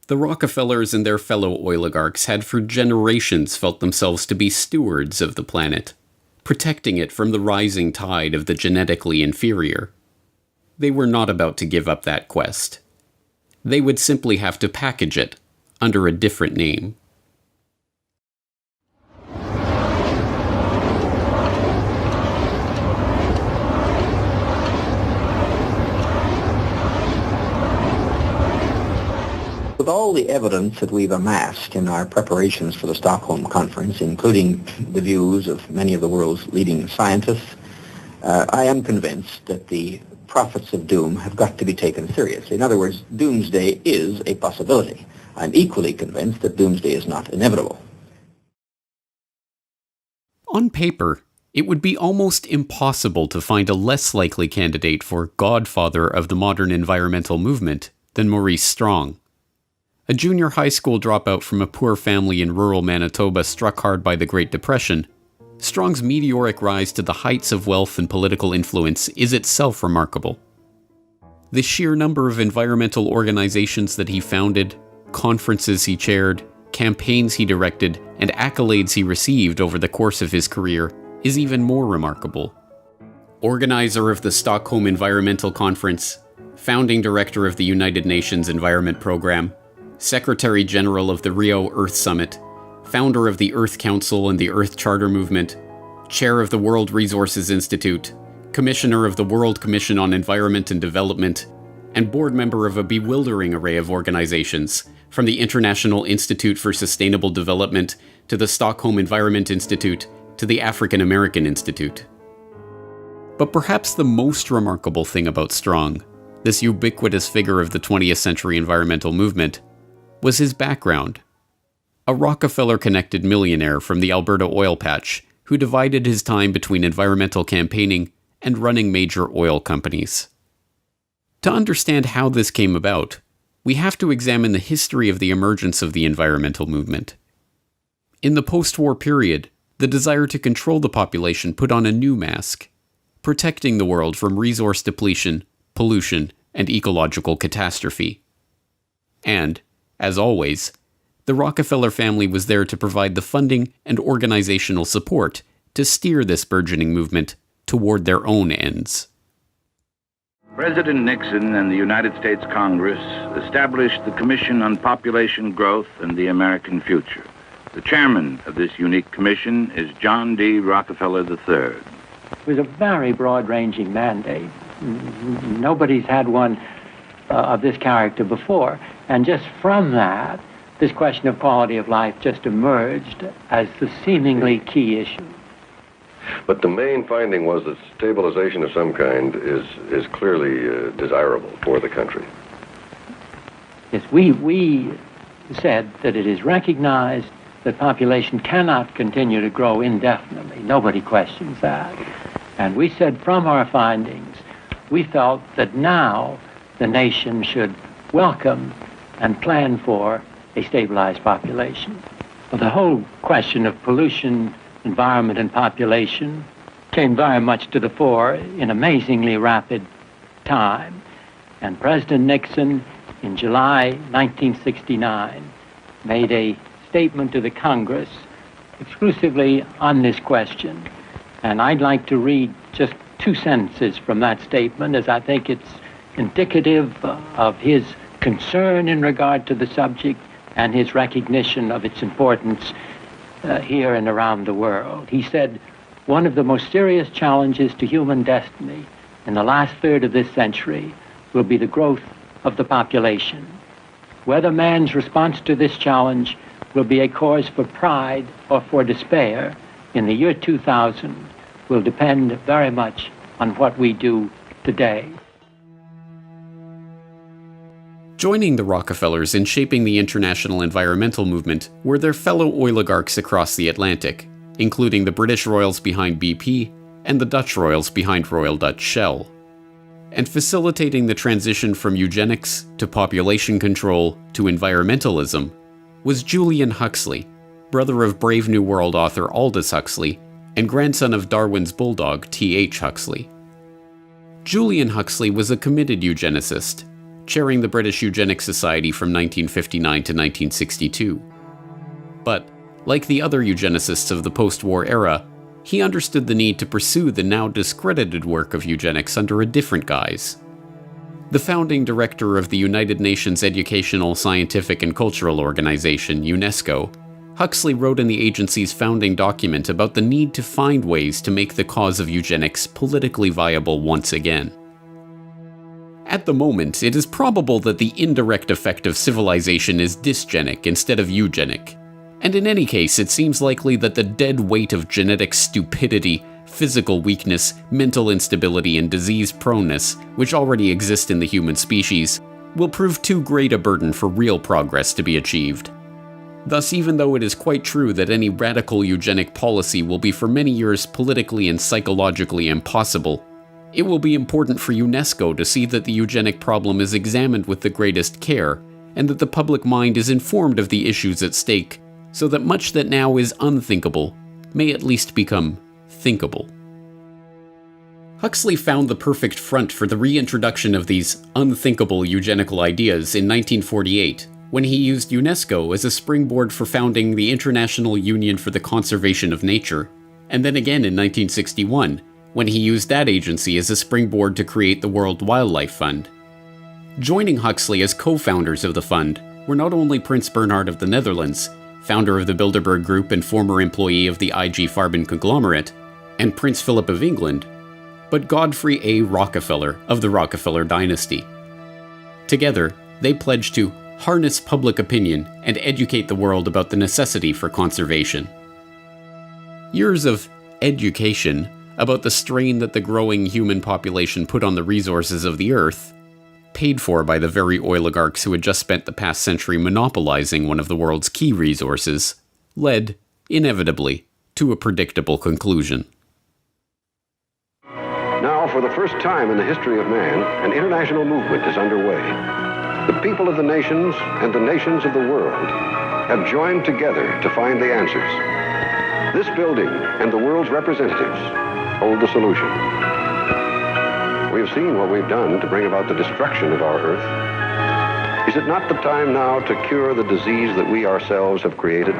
The Rockefellers and their fellow oligarchs had for generations felt themselves to be stewards of the planet, protecting it from the rising tide of the genetically inferior. They were not about to give up that quest. They would simply have to package it under a different name.
With all the evidence that we've amassed in our preparations for the Stockholm Conference, including the views of many of the world's leading scientists, I am convinced that the prophets of doom have got to be taken seriously. In other words, doomsday is a possibility. I'm equally convinced that doomsday is not inevitable.
On paper, it would be almost impossible to find a less likely candidate for godfather of the modern environmental movement than Maurice Strong. A junior high school dropout from a poor family in rural Manitoba struck hard by the Great Depression, Strong's meteoric rise to the heights of wealth and political influence is itself remarkable. The sheer number of environmental organizations that he founded, conferences he chaired, campaigns he directed, and accolades he received over the course of his career is even more remarkable. Organizer of the Stockholm Environmental Conference, founding director of the United Nations Environment Program, Secretary General of the Rio Earth Summit, founder of the Earth Council and the Earth Charter Movement, chair of the World Resources Institute, commissioner of the World Commission on Environment and Development, and board member of a bewildering array of organizations, from the International Institute for Sustainable Development to the Stockholm Environment Institute to the African American Institute. But perhaps the most remarkable thing about Strong, this ubiquitous figure of the 20th century environmental movement, was his background. A Rockefeller-connected millionaire from the Alberta oil patch who divided his time between environmental campaigning and running major oil companies. To understand how this came about, we have to examine the history of the emergence of the environmental movement. In the post-war period, the desire to control the population put on a new mask, protecting the world from resource depletion, pollution, and ecological catastrophe. And, as always, the Rockefeller family was there to provide the funding and organizational support to steer this burgeoning movement toward their own ends.
President Nixon and the United States Congress established the Commission on Population Growth and the American Future. The chairman of this unique commission is John D. Rockefeller III.
It was a very broad-ranging mandate. Nobody's had one of this character before. And just from that, this question of quality of life just emerged as the seemingly key issue.
But the main finding was that stabilization of some kind is clearly desirable for the country.
Yes, we said that it is recognized that population cannot continue to grow indefinitely. Nobody questions that. And we said from our findings, we felt that now the nation should welcome and plan for a stabilized population. Well, the whole question of pollution, environment, and population came very much to the fore in amazingly rapid time. And President Nixon, in July 1969, made a statement to the Congress exclusively on this question. And I'd like to read just 2 sentences from that statement, as I think it's indicative of his concern in regard to the subject and his recognition of its importance here and around the world. He said, "One of the most serious challenges to human destiny in the last third of this century will be the growth of the population. Whether man's response to this challenge will be a cause for pride or for despair in the year 2000 will depend very much on what we do today."
Joining the Rockefellers in shaping the international environmental movement were their fellow oligarchs across the Atlantic, including the British royals behind BP and the Dutch royals behind Royal Dutch Shell. And facilitating the transition from eugenics to population control to environmentalism was Julian Huxley, brother of Brave New World author Aldous Huxley and grandson of Darwin's bulldog T.H. Huxley. Julian Huxley was a committed eugenicist, chairing the British Eugenics Society from 1959 to 1962. But, like the other eugenicists of the post-war era, he understood the need to pursue the now discredited work of eugenics under a different guise. The founding director of the United Nations Educational, Scientific and Cultural Organization, UNESCO, Huxley wrote in the agency's founding document about the need to find ways to make the cause of eugenics politically viable once again. At the moment, it is probable that the indirect effect of civilization is dysgenic instead of eugenic. And in any case, it seems likely that the dead weight of genetic stupidity, physical weakness, mental instability, and disease proneness, which already exist in the human species, will prove too great a burden for real progress to be achieved. Thus, even though it is quite true that any radical eugenic policy will be for many years politically and psychologically impossible, it will be important for UNESCO to see that the eugenic problem is examined with the greatest care, and that the public mind is informed of the issues at stake, so that much that now is unthinkable may at least become thinkable. Huxley found the perfect front for the reintroduction of these unthinkable eugenical ideas in 1948, when he used UNESCO as a springboard for founding the International Union for the Conservation of Nature, and then again in 1961, when he used that agency as a springboard to create the World Wildlife Fund. Joining Huxley as co-founders of the fund were not only Prince Bernhard of the Netherlands, founder of the Bilderberg Group and former employee of the IG Farben conglomerate, and Prince Philip of England, but Godfrey A. Rockefeller of the Rockefeller dynasty. Together, they pledged to harness public opinion and educate the world about the necessity for conservation. Years of education about the strain that the growing human population put on the resources of the Earth, paid for by the very oligarchs who had just spent the past century monopolizing one of the world's key resources, led, inevitably, to a predictable conclusion.
Now, for the first time in the history of man, an international movement is underway. The people of the nations and the nations of the world have joined together to find the answers. This building and the world's representatives hold the solution. We have seen what we've done to bring about the destruction of our Earth. Is it not the time now to cure the disease that we ourselves have created?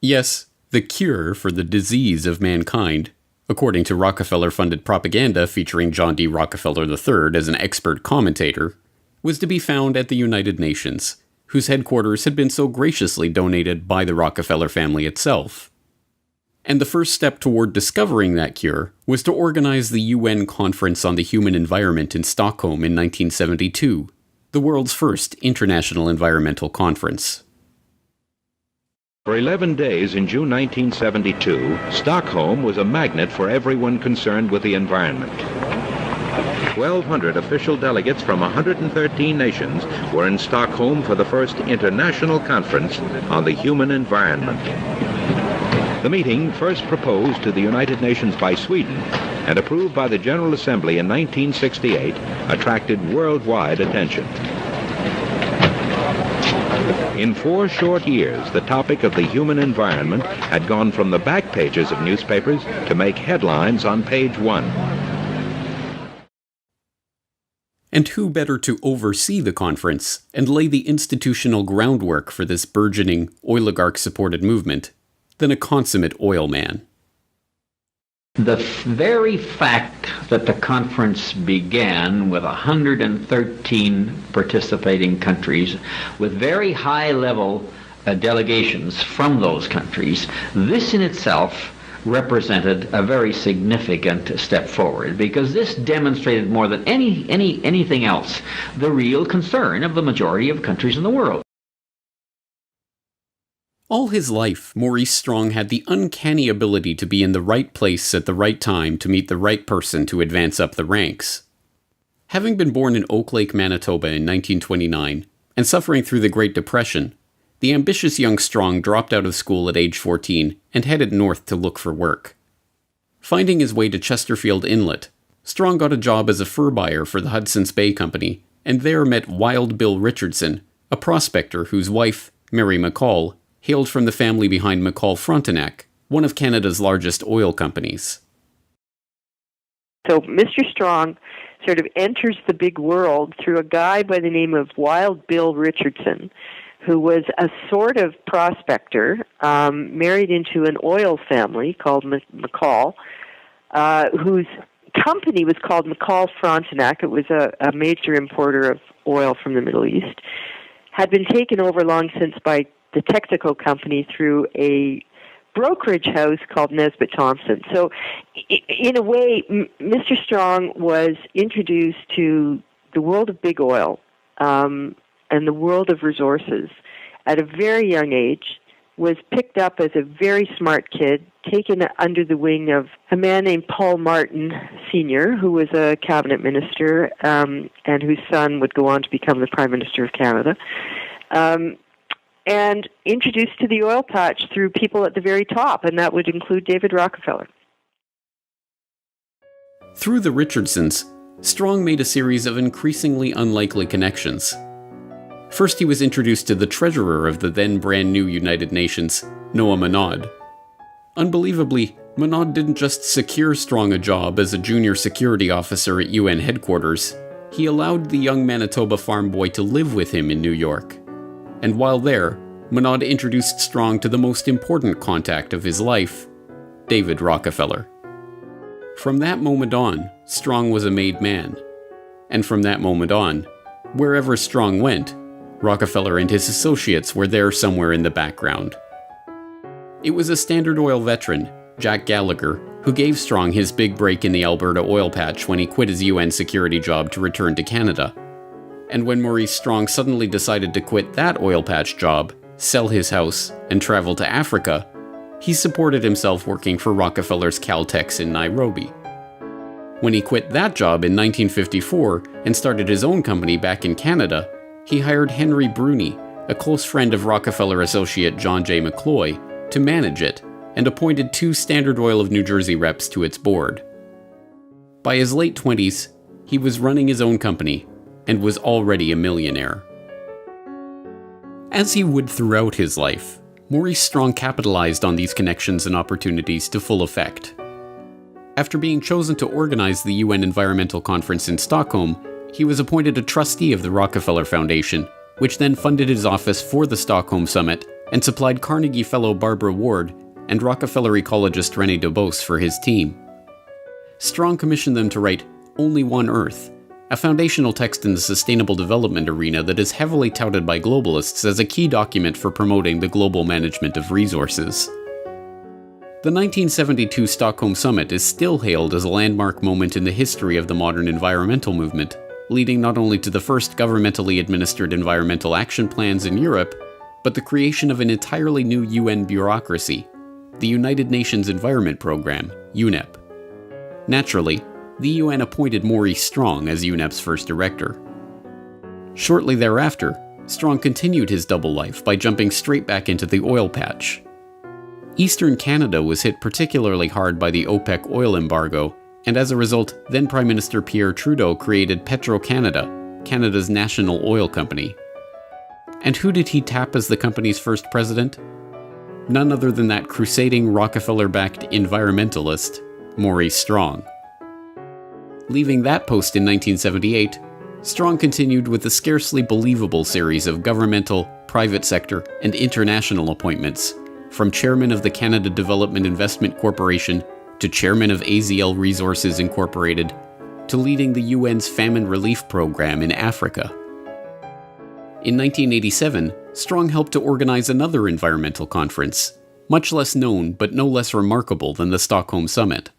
Yes, the cure for the disease of mankind, according to Rockefeller-funded propaganda featuring John D. Rockefeller III as an expert commentator, was to be found at the United Nations, whose headquarters had been so graciously donated by the Rockefeller family itself. And the first step toward discovering that cure was to organize the UN Conference on the Human Environment in Stockholm in 1972, the world's first international environmental conference.
For 11 days in June 1972, Stockholm was a magnet for everyone concerned with the environment. 1,200 official delegates from 113 nations were in Stockholm for the first international conference on the human environment. The meeting, first proposed to the United Nations by Sweden and approved by the General Assembly in 1968, attracted worldwide attention. In 4 short years, the topic of the human environment had gone from the back pages of newspapers to make headlines on page 1.
And who better to oversee the conference and lay the institutional groundwork for this burgeoning, oligarch-supported movement than a consummate oil man.
The very fact that the conference began with 113 participating countries with very high-level delegations from those countries, this in itself represented a very significant step forward, because this demonstrated more than anything else the real concern of the majority of countries in the world.
All his life, Maurice Strong had the uncanny ability to be in the right place at the right time to meet the right person to advance up the ranks. Having been born in Oak Lake, Manitoba in 1929, and suffering through the Great Depression, the ambitious young Strong dropped out of school at age 14 and headed north to look for work. Finding his way to Chesterfield Inlet, Strong got a job as a fur buyer for the Hudson's Bay Company, and there met Wild Bill Richardson, a prospector whose wife, Mary McCall, hailed from the family behind McCall Frontenac, one of Canada's largest oil companies.
So Mr. Strong sort of enters the big world through a guy by the name of Wild Bill Richardson, who was a sort of prospector, married into an oil family called McCall, whose company was called McCall Frontenac. It was a major importer of oil from the Middle East, had been taken over long since by the Texaco Company through a brokerage house called Nesbitt Thompson. So in a way, Mr. Strong was introduced to the world of big oil and the world of resources at a very young age, was picked up as a very smart kid, taken under the wing of a man named Paul Martin Sr., who was a cabinet minister and whose son would go on to become the Prime Minister of Canada. And introduced to the oil patch through people at the very top, and that would include David Rockefeller.
Through the Richardsons, Strong made a series of increasingly unlikely connections. First, he was introduced to the treasurer of the then brand new United Nations, Noah Manaud. Unbelievably, Manaud didn't just secure Strong a job as a junior security officer at UN headquarters, he allowed the young Manitoba farm boy to live with him in New York. And while there, Manaud introduced Strong to the most important contact of his life, David Rockefeller. From that moment on, Strong was a made man. And from that moment on, wherever Strong went, Rockefeller and his associates were there somewhere in the background. It was a Standard Oil veteran, Jack Gallagher, who gave Strong his big break in the Alberta oil patch when he quit his UN security job to return to Canada. And when Maurice Strong suddenly decided to quit that oil patch job, sell his house, and travel to Africa, he supported himself working for Rockefeller's Caltex in Nairobi. When he quit that job in 1954 and started his own company back in Canada, he hired Henry Bruni, a close friend of Rockefeller associate John J. McCloy, to manage it, and appointed 2 Standard Oil of New Jersey reps to its board. By his late 20s, he was running his own company, and was already a millionaire. As he would throughout his life, Maurice Strong capitalized on these connections and opportunities to full effect. After being chosen to organize the UN Environmental Conference in Stockholm, he was appointed a trustee of the Rockefeller Foundation, which then funded his office for the Stockholm Summit and supplied Carnegie Fellow Barbara Ward and Rockefeller ecologist René Dubos for his team. Strong commissioned them to write Only One Earth, a foundational text in the sustainable development arena that is heavily touted by globalists as a key document for promoting the global management of resources. The 1972 Stockholm Summit is still hailed as a landmark moment in the history of the modern environmental movement, leading not only to the first governmentally administered environmental action plans in Europe, but the creation of an entirely new UN bureaucracy, the United Nations Environment Programme, UNEP. Naturally, the UN appointed Maurice Strong as UNEP's first director. Shortly thereafter, Strong continued his double life by jumping straight back into the oil patch. Eastern Canada was hit particularly hard by the OPEC oil embargo, and as a result, then Prime Minister Pierre Trudeau created Petro-Canada, Canada's national oil company. And who did he tap as the company's first president? None other than that crusading Rockefeller-backed environmentalist, Maurice Strong. Leaving that post in 1978, Strong continued with a scarcely believable series of governmental, private sector, and international appointments, from chairman of the Canada Development Investment Corporation to chairman of AZL Resources Incorporated to leading the UN's famine relief program in Africa. In 1987, Strong helped to organize another environmental conference, much less known but no less remarkable than the Stockholm Summit.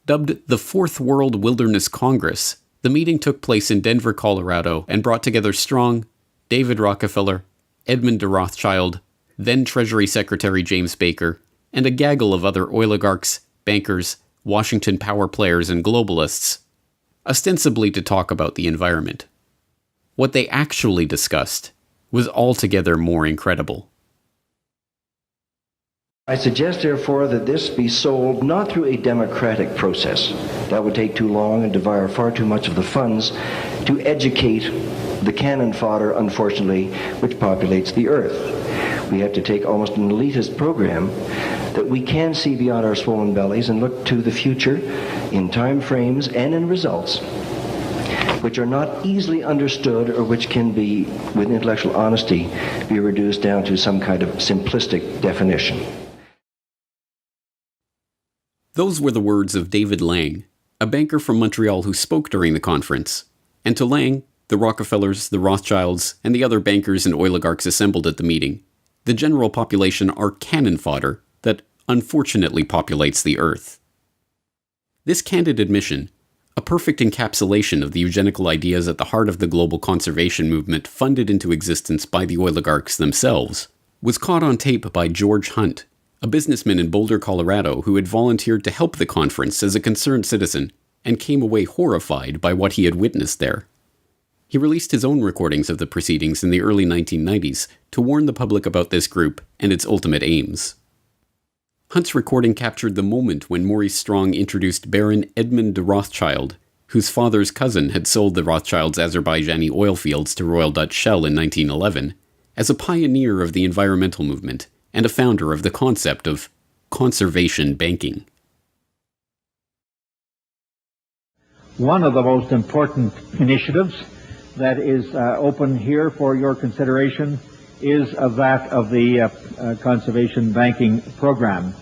Dubbed the Fourth World Wilderness Congress, the meeting took place in Denver, Colorado, and brought together Strong, David Rockefeller, Edmund de Rothschild, then Treasury Secretary James Baker, and a gaggle of other oligarchs, bankers, Washington power players, and globalists, ostensibly to talk about the environment. What they actually discussed was altogether more incredible.
I suggest, therefore, that this be solved not through a democratic process. That would take too long and devour far too much of the funds to educate the cannon fodder, unfortunately, which populates the earth. We have to take almost an elitist program that we can see beyond our swollen bellies and look to the future in time frames and in results which are not easily understood or which can be, with intellectual honesty, be reduced down to some kind of simplistic definition.
Those were the words of David Lang, a banker from Montreal who spoke during the conference. And to Lang, the Rockefellers, the Rothschilds, and the other bankers and oligarchs assembled at the meeting, the general population are cannon fodder that unfortunately populates the earth. This candid admission, a perfect encapsulation of the eugenical ideas at the heart of the global conservation movement funded into existence by the oligarchs themselves, was caught on tape by George Hunt, a businessman in Boulder, Colorado, who had volunteered to help the conference as a concerned citizen and came away horrified by what he had witnessed there. He released his own recordings of the proceedings in the early 1990s to warn the public about this group and its ultimate aims. Hunt's recording captured the moment when Maurice Strong introduced Baron Edmund de Rothschild, whose father's cousin had sold the Rothschilds' Azerbaijani oil fields to Royal Dutch Shell in 1911, as a pioneer of the environmental movement and a founder of the concept of conservation banking.
One of the most important initiatives that is open here for your consideration is that of the conservation banking program.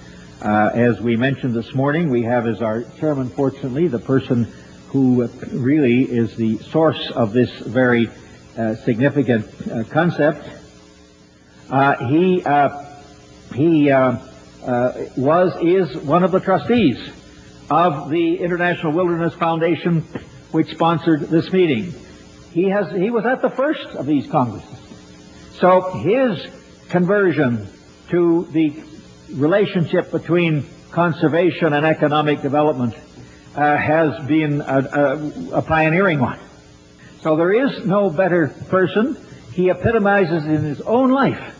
As we mentioned this morning, we have as our chairman, fortunately, the person who really is the source of this very significant concept. He is one of the trustees of the International Wilderness Foundation, which sponsored this meeting. He was at the first of these congresses. So his conversion to the relationship between conservation and economic development has been a pioneering one. So there is no better person. He epitomizes in his own life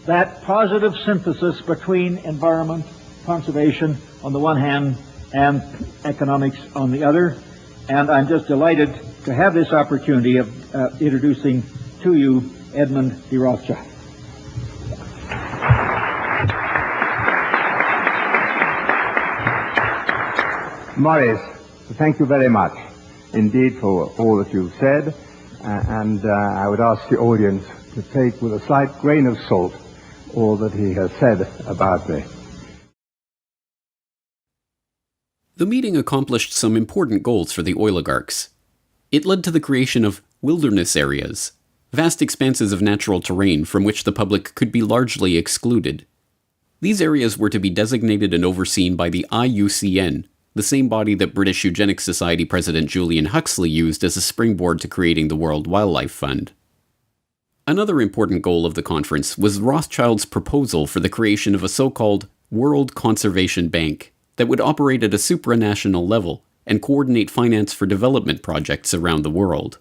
that positive synthesis between environment, conservation on the one hand, and economics on the other. And I'm just delighted to have this opportunity of introducing to you Edmund de Rothschild.
Maurice, thank you very much indeed for all that you've said, and I would ask the audience to take with a slight grain of salt all that he has said about me.
The meeting accomplished some important goals for the oligarchs. It led to the creation of wilderness areas, vast expanses of natural terrain from which the public could be largely excluded. These areas were to be designated and overseen by the IUCN, the same body that British Eugenics Society President Julian Huxley used as a springboard to creating the World Wildlife Fund. Another important goal of the conference was Rothschild's proposal for the creation of a so-called World Conservation Bank that would operate at a supranational level and coordinate finance for development projects around the world.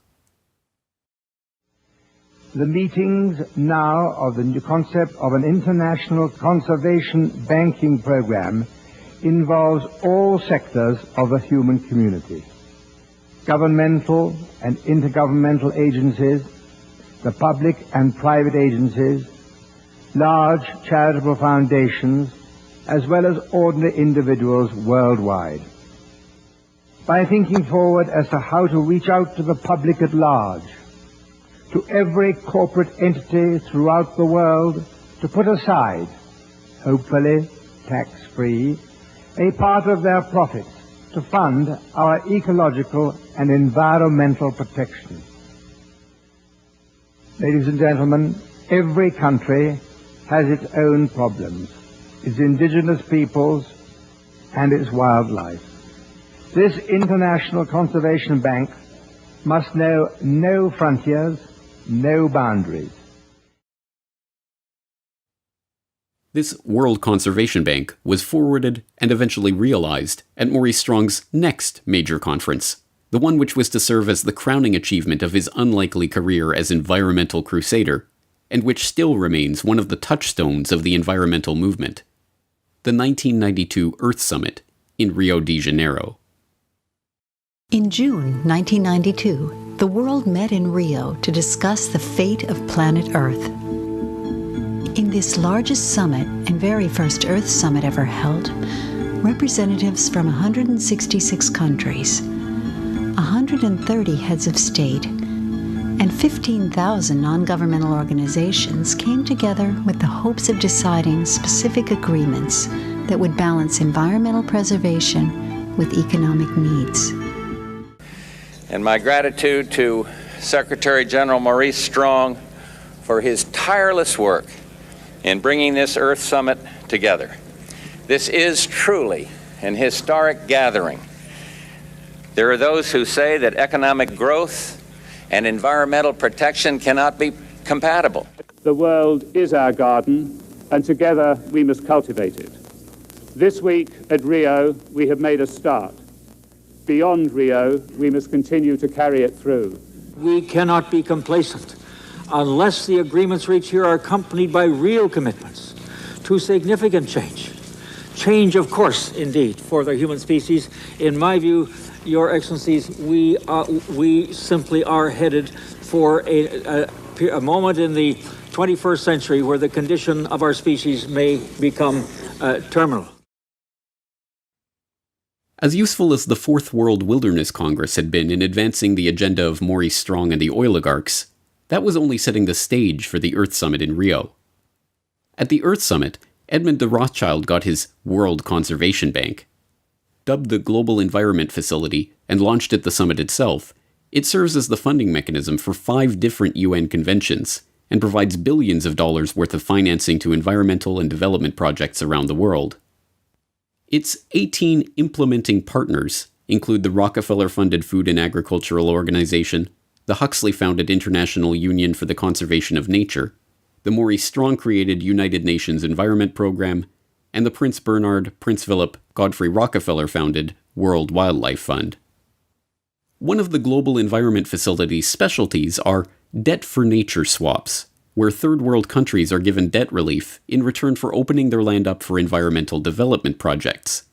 The meetings now of the new concept of an international conservation banking program involves all sectors of the human community, governmental and intergovernmental agencies, the public and private agencies, large charitable foundations, as well as ordinary individuals worldwide. By thinking forward as to how to reach out to the public at large, to every corporate entity throughout the world, to put aside hopefully tax-free, a part of their profits to fund our ecological and environmental protection. Ladies and gentlemen, every country has its own problems, its indigenous peoples and its wildlife. This International Conservation Bank must know no frontiers, no boundaries.
This World Conservation Bank was forwarded and eventually realized at Maurice Strong's next major conference, the one which was to serve as the crowning achievement of his unlikely career as environmental crusader, and which still remains one of the touchstones of the environmental movement, the 1992 Earth Summit in Rio de Janeiro.
In June 1992, the world met in Rio to discuss the fate of planet Earth. In this largest summit and very first Earth Summit ever held, representatives from 166 countries, 130 heads of state, and 15,000 non-governmental organizations came together with the hopes of deciding specific agreements that would balance environmental preservation with economic needs.
And my gratitude to Secretary General Maurice Strong for his tireless work in bringing this Earth Summit together. This is truly an historic gathering. There are those who say that economic growth and environmental protection cannot be compatible.
The world is our garden, and together we must cultivate it. This week at Rio, we have made a start. Beyond Rio, we must continue to carry it through.
We cannot be complacent unless the agreements reached here are accompanied by real commitments to significant change. Change, of course, indeed, for the human species. In my view, Your Excellencies, we simply are headed for a moment in the 21st century where the condition of our species may become terminal.
As useful as the Fourth World Wilderness Congress had been in advancing the agenda of Maurice Strong and the oligarchs, that was only setting the stage for the Earth Summit in Rio. At the Earth Summit, Edmund de Rothschild got his World Conservation Bank. Dubbed the Global Environment Facility and launched at the summit itself, it serves as the funding mechanism for 5 different UN conventions and provides billions of dollars worth of financing to environmental and development projects around the world. Its 18 implementing partners include the Rockefeller-funded Food and Agricultural Organization, the Huxley-founded International Union for the Conservation of Nature, the Maurice Strong-created United Nations Environment Program, and the Prince Bernhard, Prince Philip, Godfrey Rockefeller-founded World Wildlife Fund. One of the Global Environment Facility's specialties are debt-for-nature swaps, where third world countries are given debt relief in return for opening their land up for environmental development projects.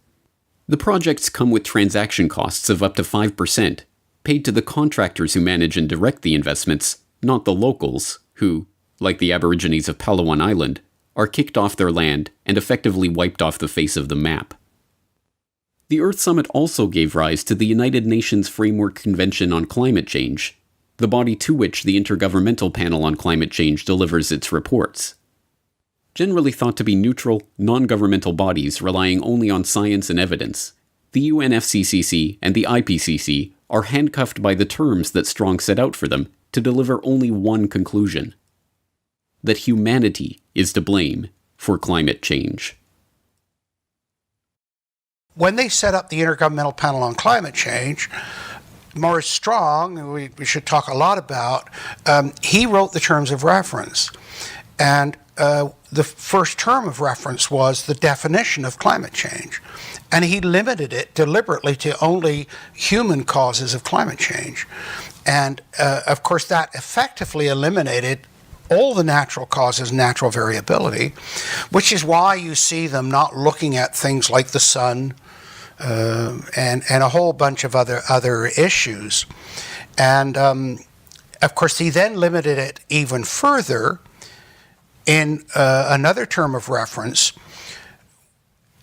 The projects come with transaction costs of up to 5%, paid to the contractors who manage and direct the investments, not the locals, who, like the Aborigines of Palawan Island, are kicked off their land and effectively wiped off the face of the map. The Earth Summit also gave rise to the United Nations Framework Convention on Climate Change, the body to which the Intergovernmental Panel on Climate Change delivers its reports. Generally thought to be neutral, non-governmental bodies relying only on science and evidence, the UNFCCC and the IPCC are handcuffed by the terms that Strong set out for them to deliver only one conclusion: that humanity is to blame for climate change.
When they set up the Intergovernmental Panel on Climate Change, Maurice Strong, who we should talk a lot about, he wrote the terms of reference. And the first term of reference was the definition of climate change. And he limited it deliberately to only human causes of climate change. And of course, that effectively eliminated all the natural causes, natural variability, which is why you see them not looking at things like the sun and a whole bunch of other issues. And of course, he then limited it even further in another term of reference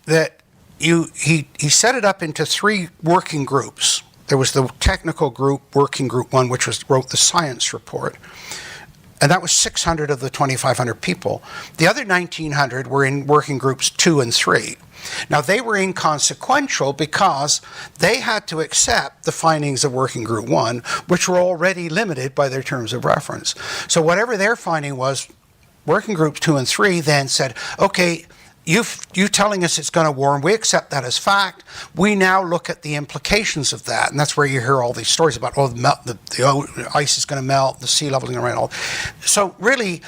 that he set it up into 3 working groups. There was the technical group, working group 1, which wrote the science report. And that was 600 of the 2,500 people. The other 1,900 were in working groups 2 and 3. Now, they were inconsequential because they had to accept the findings of Working Group 1, which were already limited by their terms of reference. So whatever their finding was, Working Groups 2 and 3 then said, okay, you telling us it's going to warm, we accept that as fact. We now look at the implications of that. And that's where you hear all these stories about, oh, the ice is going to melt, the sea level is going to rise. So really,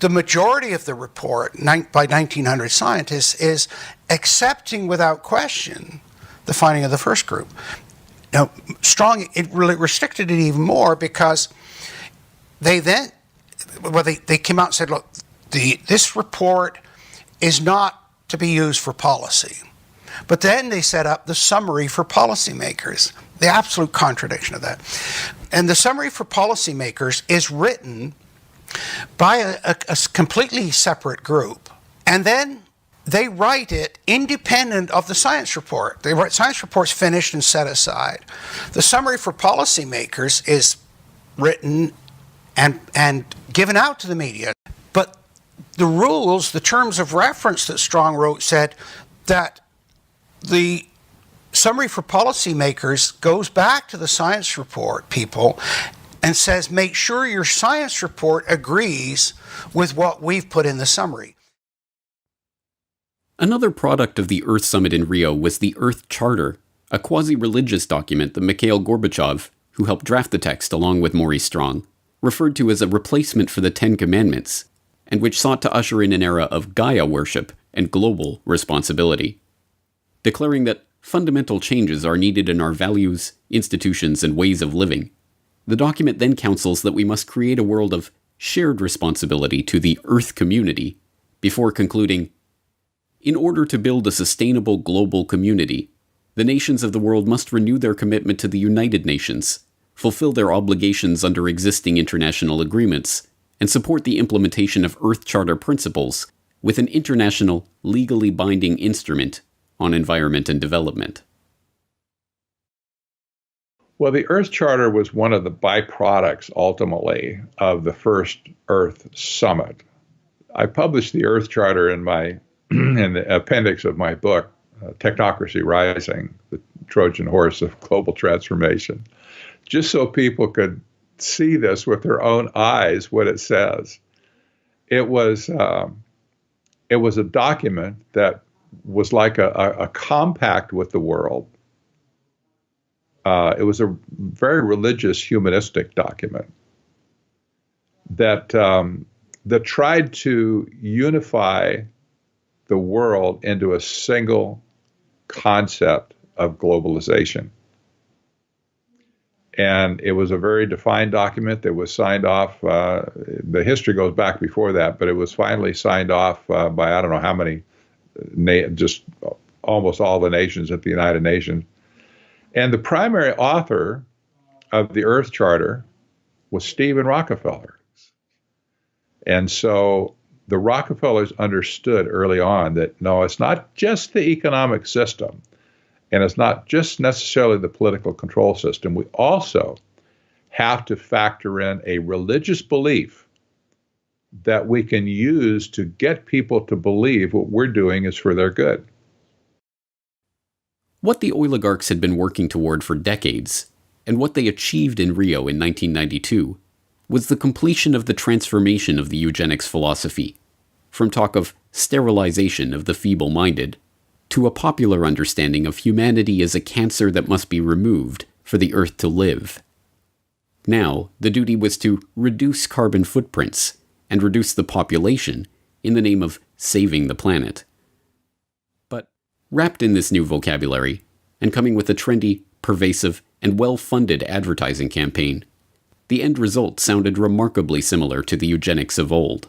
the majority of the report by 1,900 scientists is accepting without question the finding of the first group. Now, Strong, it really restricted it even more because they came out and said, look, this report is not to be used for policy. But then they set up the summary for policymakers, the absolute contradiction of that. And the summary for policymakers is written by a completely separate group. And then they write it independent of the science report. They write science reports finished and set aside. The summary for policymakers is written and given out to the media. But the rules, the terms of reference that Strong wrote said that the summary for policymakers goes back to the science report people and says, make sure your science report agrees with what we've put in the summary.
Another product of the Earth Summit in Rio was the Earth Charter, a quasi-religious document that Mikhail Gorbachev, who helped draft the text along with Maurice Strong, referred to as a replacement for the Ten Commandments, and which sought to usher in an era of Gaia worship and global responsibility, declaring that fundamental changes are needed in our values, institutions, and ways of living. The document then counsels that we must create a world of shared responsibility to the Earth community, before concluding, in order to build a sustainable global community, the nations of the world must renew their commitment to the United Nations, fulfill their obligations under existing international agreements, and support the implementation of Earth Charter principles with an international, legally binding instrument on environment and development.
Well, the Earth Charter was one of the byproducts, ultimately, of the first Earth Summit. I published the Earth Charter in the appendix of my book, Technocracy Rising, the Trojan Horse of Global Transformation, just so people could see this with their own eyes, what it says. It was a document that was like a compact with the world. It was a very religious, humanistic document that tried to unify the world into a single concept of globalization. And it was a very defined document that was signed off. The history goes back before that, but it was finally signed off by I don't know how many, just almost all the nations at the United Nations. And the primary author of the Earth Charter was Stephen Rockefeller. And so the Rockefellers understood early on that, no, it's not just the economic system, and it's not just necessarily the political control system. We also have to factor in a religious belief that we can use to get people to believe what we're doing is for their good.
What the oligarchs had been working toward for decades, and what they achieved in Rio in 1992, was the completion of the transformation of the eugenics philosophy, from talk of sterilization of the feeble-minded to a popular understanding of humanity as a cancer that must be removed for the Earth to live. Now, the duty was to reduce carbon footprints and reduce the population in the name of saving the planet. But wrapped in this new vocabulary, and coming with a trendy, pervasive, and well-funded advertising campaign, the end result sounded remarkably similar to the eugenics of old.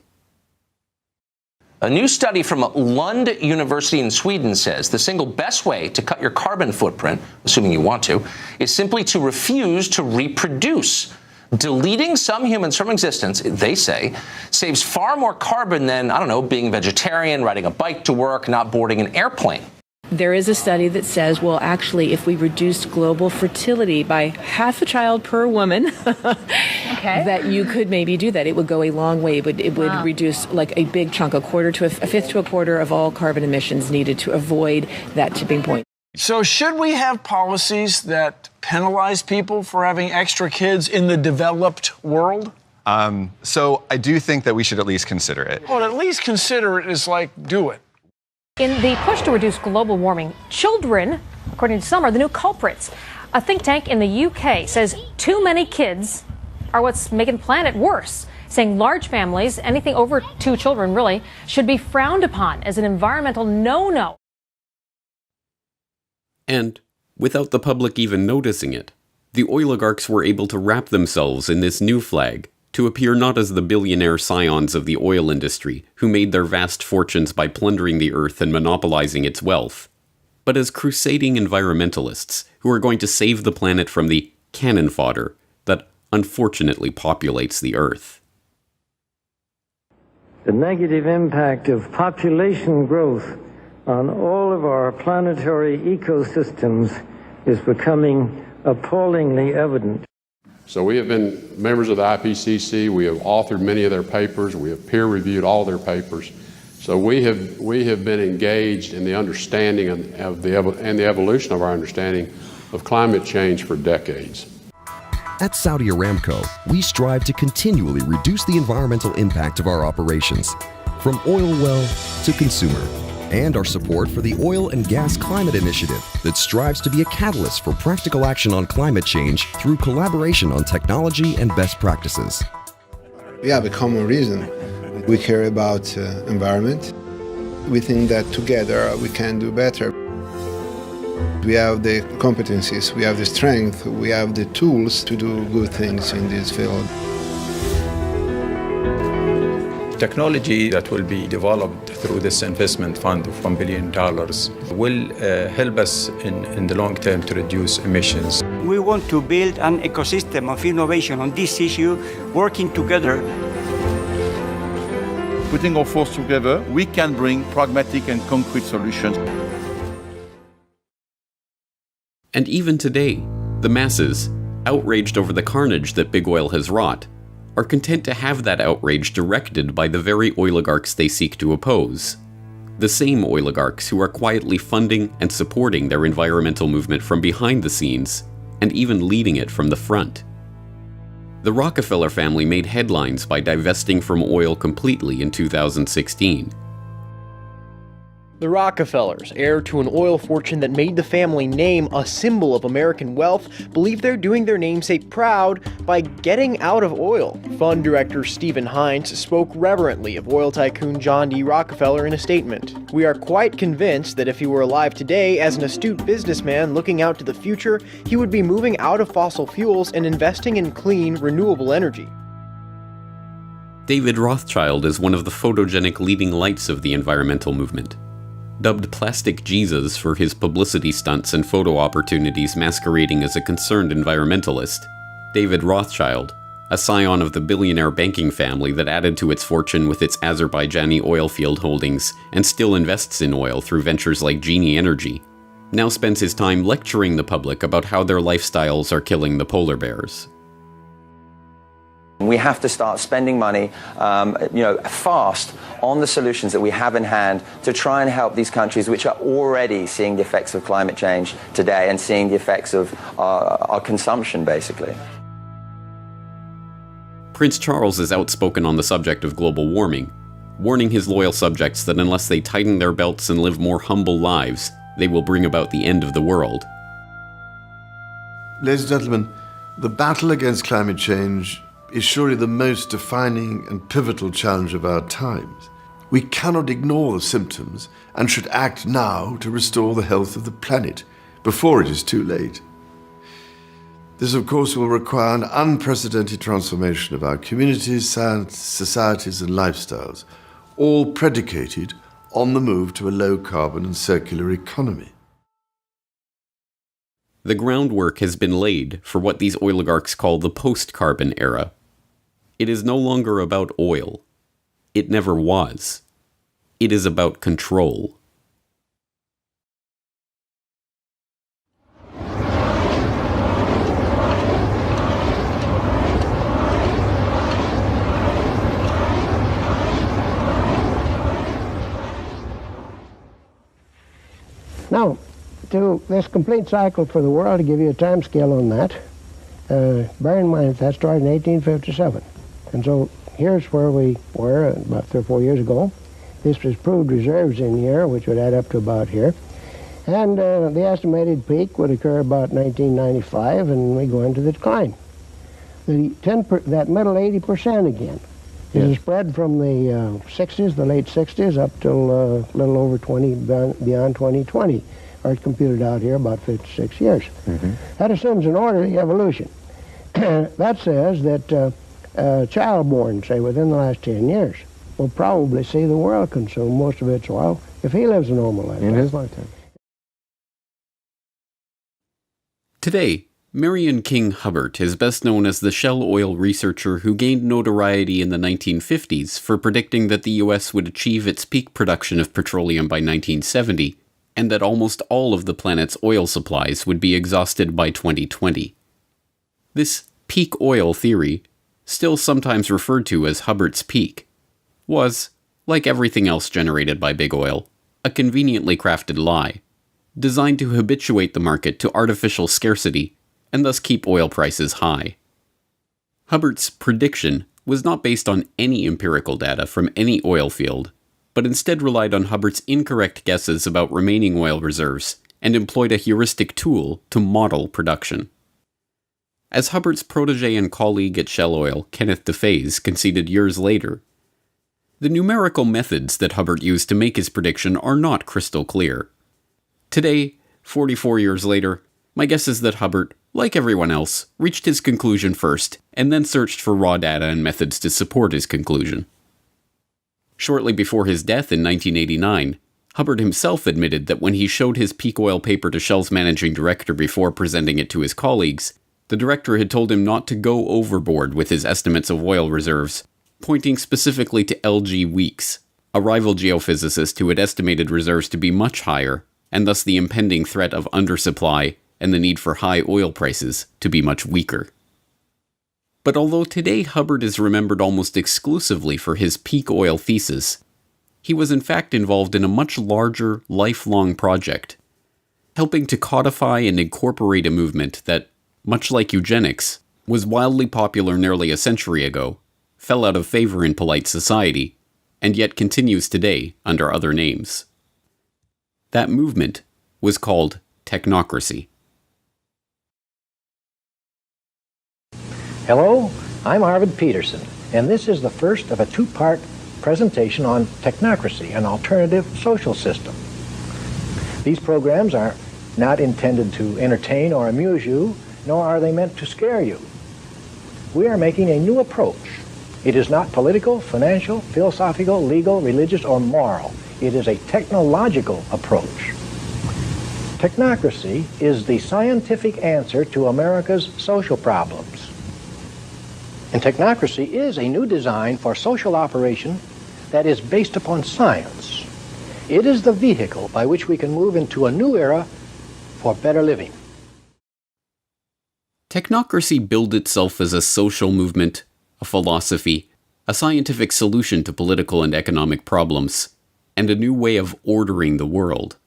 A new study from Lund University in Sweden says the single best way to cut your carbon footprint, assuming you want to, is simply to refuse to reproduce. Deleting some humans from existence, they say, saves far more carbon than, I don't know, being vegetarian, riding a bike to work, not boarding an airplane.
There is a study that says, well, actually, if we reduced global fertility by half a child per woman, that you could maybe do that. It would go a long way, but it would reduce like a big chunk, a fifth to a quarter of all carbon emissions needed to avoid that tipping point.
So should we have policies that penalize people for having extra kids in the developed world?
So I do think that we should at least consider it.
Well, at least consider it is like do it.
In the push to reduce global warming, children, according to some, are the new culprits. A think tank in the UK says too many kids are what's making the planet worse, saying large families, anything over 2 children really, should be frowned upon as an environmental no-no.
And, without the public even noticing it, the oligarchs were able to wrap themselves in this new flag to appear not as the billionaire scions of the oil industry who made their vast fortunes by plundering the earth and monopolizing its wealth, but as crusading environmentalists who are going to save the planet from the cannon fodder that unfortunately populates the earth.
The negative impact of population growth on all of our planetary ecosystems is becoming appallingly evident.
So we have been members of the IPCC. We have authored many of their papers. We have peer-reviewed all their papers. So we have been engaged in the understanding of the evolution of our understanding of climate change for decades.
At Saudi Aramco, we strive to continually reduce the environmental impact of our operations, from oil well to consumer, and our support for the Oil and Gas Climate Initiative that strives to be a catalyst for practical action on climate change through collaboration on technology and best practices.
We have a common reason. We care about environment. We think that together we can do better. We have the competencies, we have the strength, we have the tools to do good things in this field.
Technology that will be developed through this investment fund of $1 billion will help us in the long term to reduce emissions.
We want to build an ecosystem of innovation on this issue, working together.
Putting our forces together, we can bring pragmatic and concrete solutions.
And even today, the masses, outraged over the carnage that big oil has wrought, are content to have that outrage directed by the very oligarchs they seek to oppose. The same oligarchs who are quietly funding and supporting their environmental movement from behind the scenes, and even leading it from the front. The Rockefeller family made headlines by divesting from oil completely in 2016.
The Rockefellers, heir to an oil fortune that made the family name a symbol of American wealth, believe they're doing their namesake proud by getting out of oil. Fund director Stephen Hines spoke reverently of oil tycoon John D. Rockefeller in a statement. "We are quite convinced that if he were alive today, as an astute businessman looking out to the future, he would be moving out of fossil fuels and investing in clean, renewable energy."
David Rothschild is one of the photogenic leading lights of the environmental movement. Dubbed Plastic Jesus for his publicity stunts and photo opportunities masquerading as a concerned environmentalist, David Rothschild, a scion of the billionaire banking family that added to its fortune with its Azerbaijani oil field holdings and still invests in oil through ventures like Genie Energy, now spends his time lecturing the public about how their lifestyles are killing the polar bears.
We have to start spending money, fast on the solutions that we have in hand to try and help these countries which are already seeing the effects of climate change today and seeing the effects of our consumption, basically.
Prince Charles is outspoken on the subject of global warming, warning his loyal subjects that unless they tighten their belts and live more humble lives, they will bring about the end of the world.
Ladies and gentlemen, the battle against climate change is surely the most defining and pivotal challenge of our times. We cannot ignore the symptoms and should act now to restore the health of the planet before it is too late. This, of course, will require an unprecedented transformation of our communities, societies, and lifestyles, all predicated on the move to a low-carbon and circular economy.
The groundwork has been laid for what these oligarchs call the post-carbon era. It is no longer about oil. It never was. It is about control.
this complete cycle for the world, to give you a time scale on that, bear in mind that started in 1857. And so here's where we were about 3 or 4 years ago. This was proved reserves in here, which would add up to about here. And the estimated peak would occur about 1995, and we go into the decline. That middle 80% again is a spread from the 60s, the late 60s, up till a little over beyond 2020, or it's computed out here about 56 years. That assumes an orderly evolution. That says that a child born, say, within the last 10 years will probably see the world consume most of its oil if he lives a normal life.
In his lifetime.
Today, Marion King Hubbert is best known as the Shell oil researcher who gained notoriety in the 1950s for predicting that the U.S. would achieve its peak production of petroleum by 1970, and that almost all of the planet's oil supplies would be exhausted by 2020. This peak oil theory, still sometimes referred to as Hubbert's peak, was, like everything else generated by big oil, a conveniently crafted lie, designed to habituate the market to artificial scarcity and thus keep oil prices high. Hubbert's prediction was not based on any empirical data from any oil field, but instead relied on Hubbert's incorrect guesses about remaining oil reserves and employed a heuristic tool to model production. As Hubbert's protege and colleague at Shell Oil, Kenneth DeFaze, conceded years later, the numerical methods that Hubbert used to make his prediction are not crystal clear. Today, 44 years later, my guess is that Hubbert, like everyone else, reached his conclusion first, and then searched for raw data and methods to support his conclusion. Shortly before his death in 1989, Hubbert himself admitted that when he showed his peak oil paper to Shell's managing director before presenting it to his colleagues, the director had told him not to go overboard with his estimates of oil reserves, pointing specifically to L.G. Weeks, a rival geophysicist who had estimated reserves to be much higher, and thus the impending threat of undersupply and the need for high oil prices to be much weaker. But although today Hubbert is remembered almost exclusively for his peak oil thesis, he was in fact involved in a much larger, lifelong project, helping to codify and incorporate a movement that, much like eugenics, was wildly popular nearly a century ago, fell out of favor in polite society, and yet continues today under other names. That movement was called technocracy.
Hello, I'm Arvid Peterson, and this is the first of a two-part presentation on technocracy, an alternative social system. These programs are not intended to entertain or amuse you, nor are they meant to scare you. We are making a new approach. It is not political, financial, philosophical, legal, religious, or moral. It is a technological approach. Technocracy is the scientific answer to America's social problems. And technocracy is a new design for social operation that is based upon science. It is the vehicle by which we can move into a new era for better living.
Technocracy billed itself as a social movement, a philosophy, a scientific solution to political and economic problems, and a new way of ordering the world.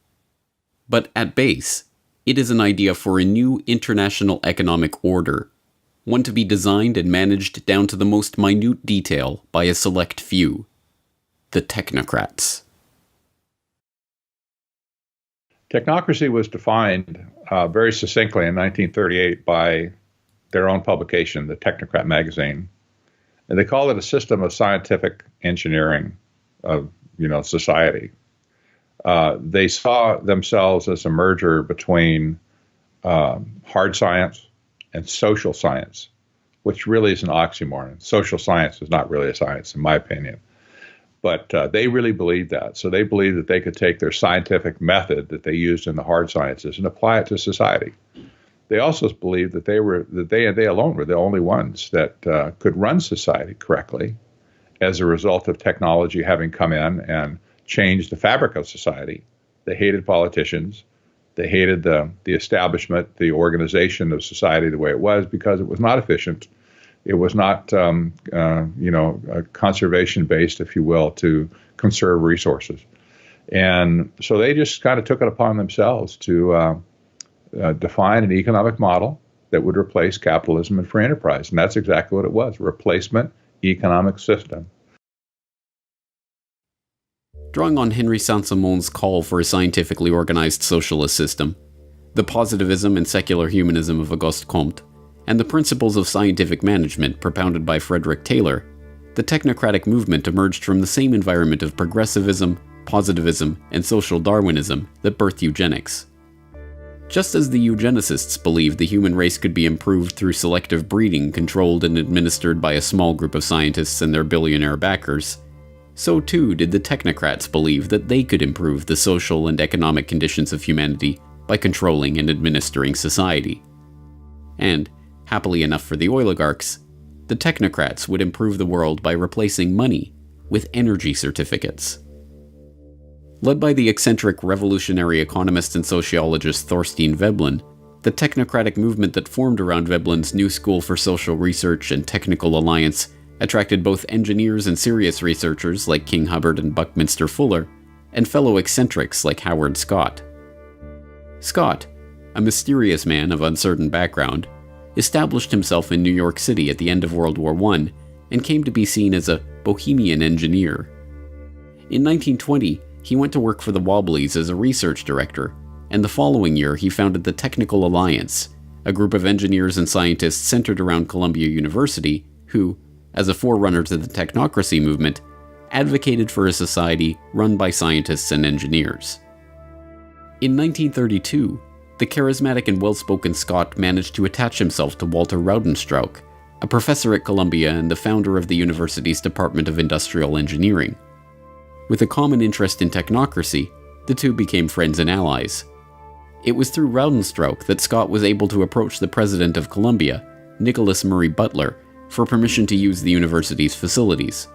But at base, it is an idea for a new international economic order, one to be designed and managed down to the most minute detail by a select few, the technocrats.
Technocracy was defined very succinctly in 1938 by their own publication, the Technocrat magazine. And they call it a system of scientific engineering of, society. They saw themselves as a merger between hard science and social science, which really is an oxymoron. Social science is not really a science, in my opinion. But they really believed that. So they believed that they could take their scientific method that they used in the hard sciences and apply it to society. They also believed that they alone were the only ones that could run society correctly as a result of technology having come in and changed the fabric of society. They hated politicians. They hated the establishment, the organization of society the way it was, because it was not efficient. It was not, conservation-based, if you will, to conserve resources. And so they just kind of took it upon themselves to define an economic model that would replace capitalism and free enterprise. And that's exactly what it was, replacement economic system.
Drawing on Henry Saint-Simon's call for a scientifically organized socialist system, the positivism and secular humanism of Auguste Comte, and the principles of scientific management propounded by Frederick Taylor, the technocratic movement emerged from the same environment of progressivism, positivism, and social Darwinism that birthed eugenics. Just as the eugenicists believed the human race could be improved through selective breeding controlled and administered by a small group of scientists and their billionaire backers, so too did the technocrats believe that they could improve the social and economic conditions of humanity by controlling and administering society. And, happily enough for the oligarchs, the technocrats would improve the world by replacing money with energy certificates. Led by the eccentric revolutionary economist and sociologist Thorstein Veblen, the technocratic movement that formed around Veblen's New School for Social Research and Technical Alliance attracted both engineers and serious researchers like King Hubbard and Buckminster Fuller, and fellow eccentrics like Howard Scott. Scott, a mysterious man of uncertain background, established himself in New York City at the end of World War I and came to be seen as a bohemian engineer. In 1920, he went to work for the Wobblies as a research director, and the following year he founded the Technical Alliance, a group of engineers and scientists centered around Columbia University who, as a forerunner to the technocracy movement, advocated for a society run by scientists and engineers. In 1932, the charismatic and well-spoken Scott managed to attach himself to Walter Raudenstrauch, a professor at Columbia and the founder of the university's Department of Industrial Engineering. With a common interest in technocracy, the two became friends and allies. It was through Raudenstrauch that Scott was able to approach the president of Columbia, Nicholas Murray Butler, for permission to use the university's facilities.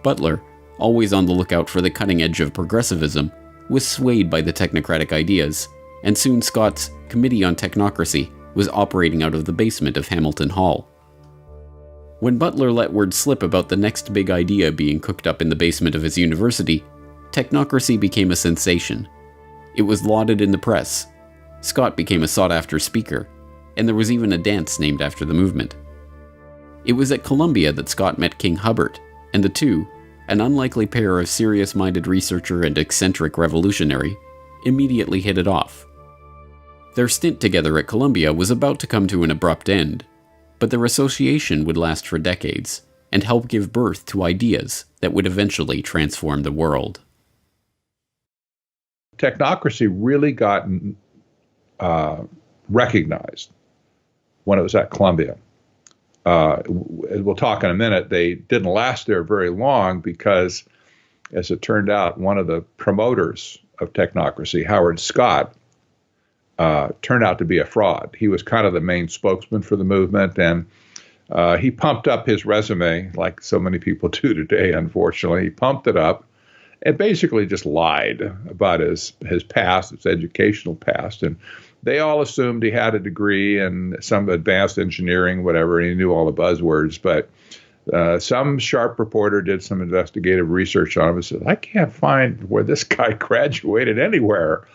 Butler, always on the lookout for the cutting edge of progressivism, was swayed by the technocratic ideas, and soon Scott's Committee on Technocracy was operating out of the basement of Hamilton Hall. When Butler let word slip about the next big idea being cooked up in the basement of his university, technocracy became a sensation. It was lauded in the press. Scott became a sought-after speaker, and there was even a dance named after the movement. It was at Columbia that Scott met King Hubbard, and the two, an unlikely pair of serious-minded researcher and eccentric revolutionary, immediately hit it off. Their stint together at Columbia was about to come to an abrupt end, but their association would last for decades and help give birth to ideas that would eventually transform the world.
Technocracy really got recognized when it was at Columbia. We'll talk in a minute. They didn't last there very long because, as it turned out, one of the promoters of technocracy, Howard Scott, turned out to be a fraud. He was kind of the main spokesman for the movement, and he pumped up his resume like so many people do today, unfortunately. He pumped it up and basically just lied about his past, his educational past. And they all assumed he had a degree in some advanced engineering, whatever, and he knew all the buzzwords. But some sharp reporter did some investigative research on him and said, I can't find where this guy graduated anywhere.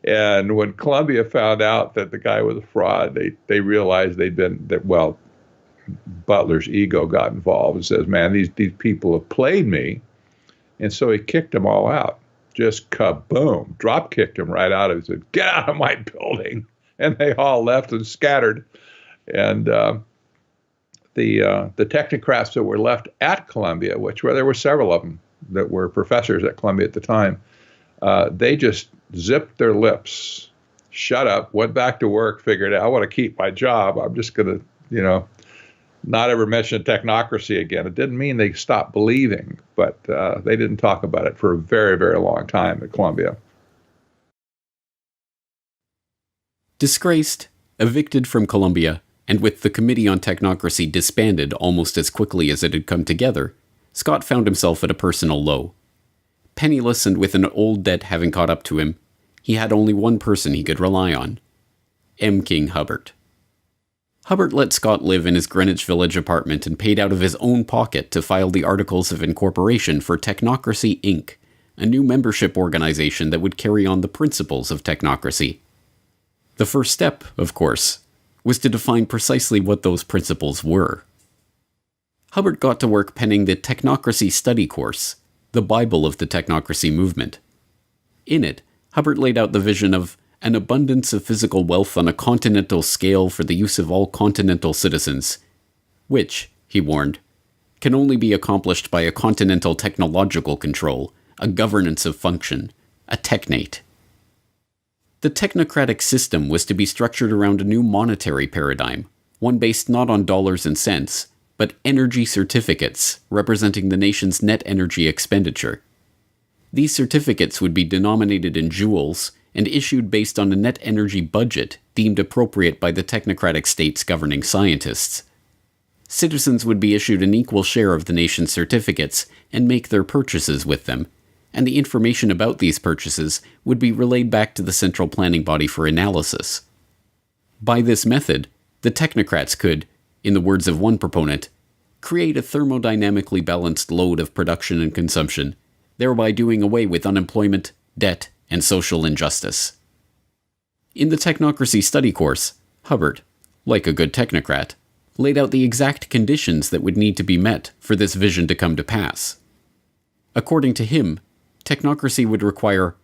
And when Columbia found out that the guy was a fraud, they realized Butler's ego got involved and says, man, these people have played me. And so he kicked them all out. Just kaboom, drop kicked him right out of it. He said, get out of my building. And they all left and scattered. And the technocrats that were left at Columbia, there were several of them that were professors at Columbia at the time, they just zipped their lips, shut up, went back to work, figured out, I want to keep my job. I'm just going to, not ever mention technocracy again. It didn't mean they stopped believing, but they didn't talk about it for a very, very long time at Columbia.
Disgraced, evicted from Columbia, and with the Committee on Technocracy disbanded almost as quickly as it had come together, Scott found himself at a personal low. Penniless and with an old debt having caught up to him, he had only one person he could rely on: M. King Hubbard. Hubbard let Scott live in his Greenwich Village apartment and paid out of his own pocket to file the Articles of Incorporation for Technocracy, Inc., a new membership organization that would carry on the principles of technocracy. The first step, of course, was to define precisely what those principles were. Hubbard got to work penning the Technocracy Study Course, the Bible of the technocracy movement. In it, Hubbard laid out the vision of an abundance of physical wealth on a continental scale for the use of all continental citizens, which, he warned, can only be accomplished by a continental technological control, a governance of function, a technate. The technocratic system was to be structured around a new monetary paradigm, one based not on dollars and cents, but energy certificates representing the nation's net energy expenditure. These certificates would be denominated in joules and issued based on a net energy budget deemed appropriate by the technocratic state's governing scientists. Citizens would be issued an equal share of the nation's certificates and make their purchases with them, and the information about these purchases would be relayed back to the central planning body for analysis. By this method, the technocrats could, in the words of one proponent, create a thermodynamically balanced load of production and consumption, thereby doing away with unemployment, debt, and social injustice. In the Technocracy Study Course, Hubbard, like a good technocrat, laid out the exact conditions that would need to be met for this vision to come to pass. According to him, technocracy would require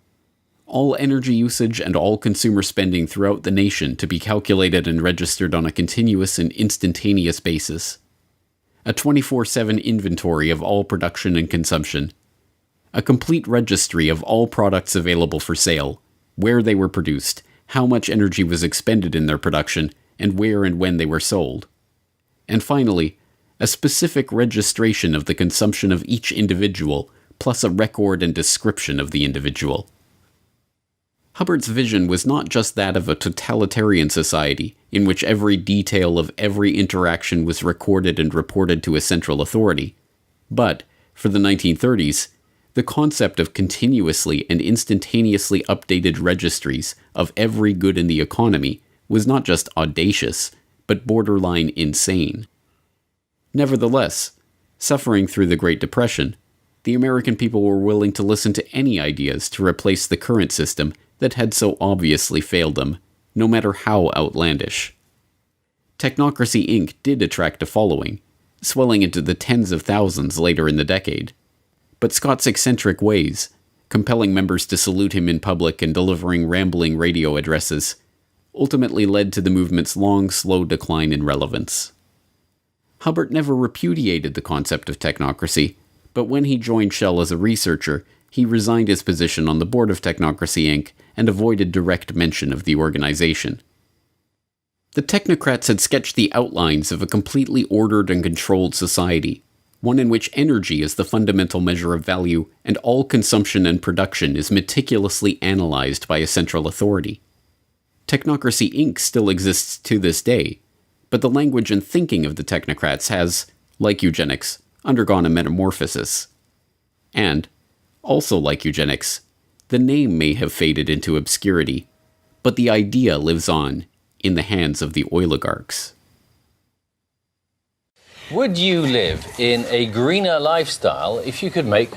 all energy usage and all consumer spending throughout the nation to be calculated and registered on a continuous and instantaneous basis, a 24/7 inventory of all production and consumption, a complete registry of all products available for sale, where they were produced, how much energy was expended in their production, and where and when they were sold, and finally, a specific registration of the consumption of each individual, plus a record and description of the individual. Hubbard's vision was not just that of a totalitarian society in which every detail of every interaction was recorded and reported to a central authority, but, for the 1930s, the concept of continuously and instantaneously updated registries of every good in the economy was not just audacious, but borderline insane. Nevertheless, suffering through the Great Depression, the American people were willing to listen to any ideas to replace the current system that had so obviously failed them, no matter how outlandish. Technocracy Inc. did attract a following, swelling into the tens of thousands later in the decade. But Scott's eccentric ways, compelling members to salute him in public and delivering rambling radio addresses, ultimately led to the movement's long, slow decline in relevance. Hubbard never repudiated the concept of technocracy, but when he joined Shell as a researcher, he resigned his position on the board of Technocracy Inc. and avoided direct mention of the organization. The technocrats had sketched the outlines of a completely ordered and controlled society, one in which energy is the fundamental measure of value and all consumption and production is meticulously analyzed by a central authority. Technocracy Inc. still exists to this day, but the language and thinking of the technocrats has, like eugenics, undergone a metamorphosis. And, also like eugenics, the name may have faded into obscurity, but the idea lives on in the hands of the oligarchs.
Would you live in a greener lifestyle if you could make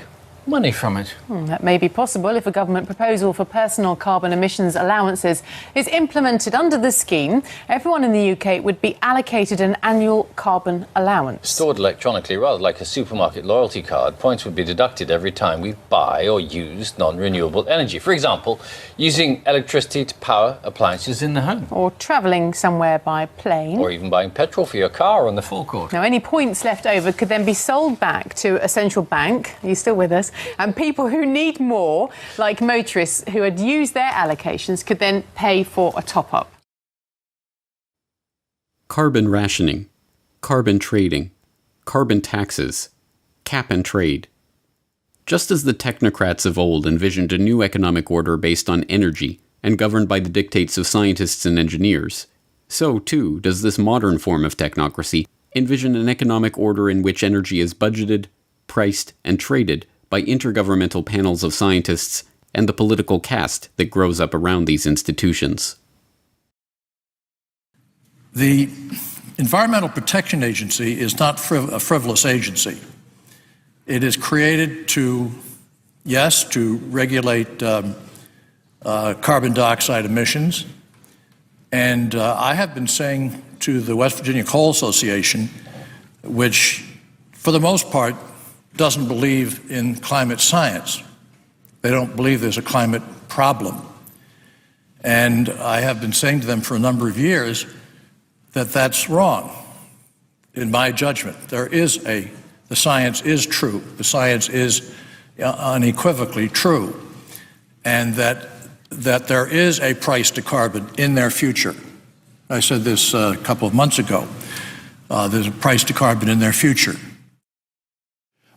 money from it?
That may be possible if a government proposal for personal carbon emissions allowances is implemented under the scheme. Everyone in the UK would be allocated an annual carbon allowance.
Stored electronically, rather like a supermarket loyalty card, points would be deducted every time we buy or use non-renewable energy. For example, using electricity to power appliances in the home.
Or travelling somewhere by plane.
Or even buying petrol for your car on the forecourt.
Now, any points left over could then be sold back to a central bank. Are you still with us? And people who need more, like motorists who had used their allocations, could then pay for a top-up.
Carbon rationing, carbon trading, carbon taxes, cap and trade. Just as the technocrats of old envisioned a new economic order based on energy and governed by the dictates of scientists and engineers, so too does this modern form of technocracy envision an economic order in which energy is budgeted, priced, and traded by intergovernmental panels of scientists and the political caste that grows up around these institutions.
The Environmental Protection Agency is not a frivolous agency. It is created to yes, to regulate carbon dioxide emissions. And I have been saying to the West Virginia Coal Association, which for the most part doesn't believe in climate science. They don't believe there's a climate problem. And I have been saying to them for a number of years that that's wrong. In my judgment, the science is true. The science is unequivocally true. And that there is a price to carbon in their future. I said this a couple of months ago. There's a price to carbon in their future.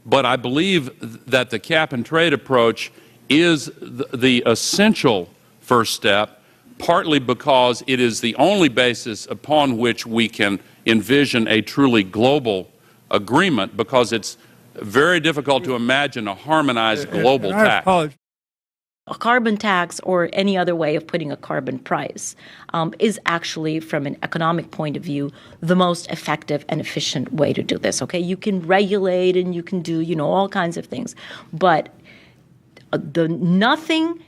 But I believe that the cap and trade approach is the essential first step, partly because it is the only basis upon which we can envision a truly global agreement, because it's very difficult to imagine a harmonized global tax.
A carbon tax, or any other way of putting a carbon price, is actually, from an economic point of view, the most effective and efficient way to do this. Okay, you can regulate and you can do, all kinds of things, but nothing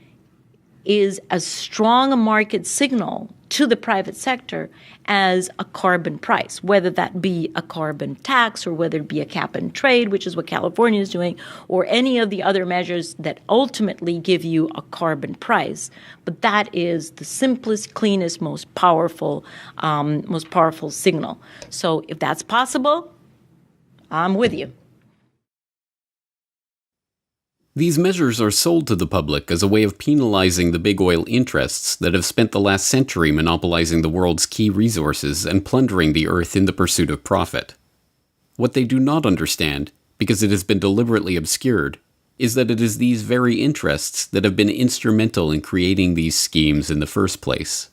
is as strong a market signal to the private sector as a carbon price, whether that be a carbon tax or whether it be a cap and trade, which is what California is doing, or any of the other measures that ultimately give you a carbon price. But that is the simplest, cleanest, most powerful signal. So if that's possible, I'm with you.
These measures are sold to the public as a way of penalizing the big oil interests that have spent the last century monopolizing the world's key resources and plundering the earth in the pursuit of profit. What they do not understand, because it has been deliberately obscured, is that it is these very interests that have been instrumental in creating these schemes in the first place.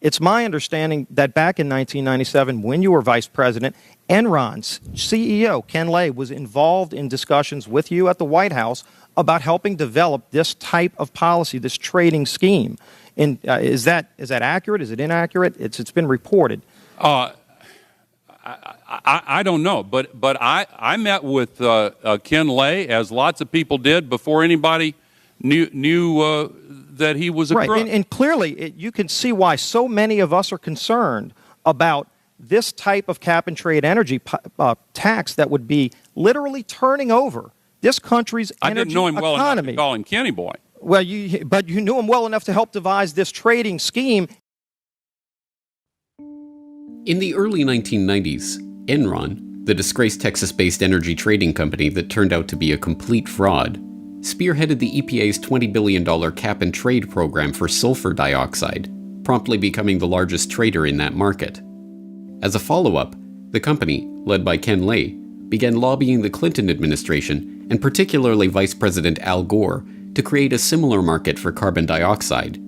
It's my understanding that back in 1997, when you were vice president, Enron's CEO, Ken Lay, was involved in discussions with you at the White House about helping develop this type of policy, this trading scheme. And is that accurate? Is it inaccurate? It's been reported.
I don't know, but I met with Ken Lay, as lots of people did, before anybody knew that he was a crook.
Right, and clearly you can see why so many of us are concerned about this type of cap-and-trade energy tax that would be literally turning over this country's energy economy.
I didn't know him well enough to call him Kenny Boy.
Well, but you knew him well enough to help devise this trading scheme.
In the early 1990s, Enron, the disgraced Texas-based energy trading company that turned out to be a complete fraud, spearheaded the EPA's $20 billion cap-and-trade program for sulfur dioxide, promptly becoming the largest trader in that market. As a follow-up, the company, led by Ken Lay, began lobbying the Clinton administration, and particularly Vice President Al Gore, to create a similar market for carbon dioxide,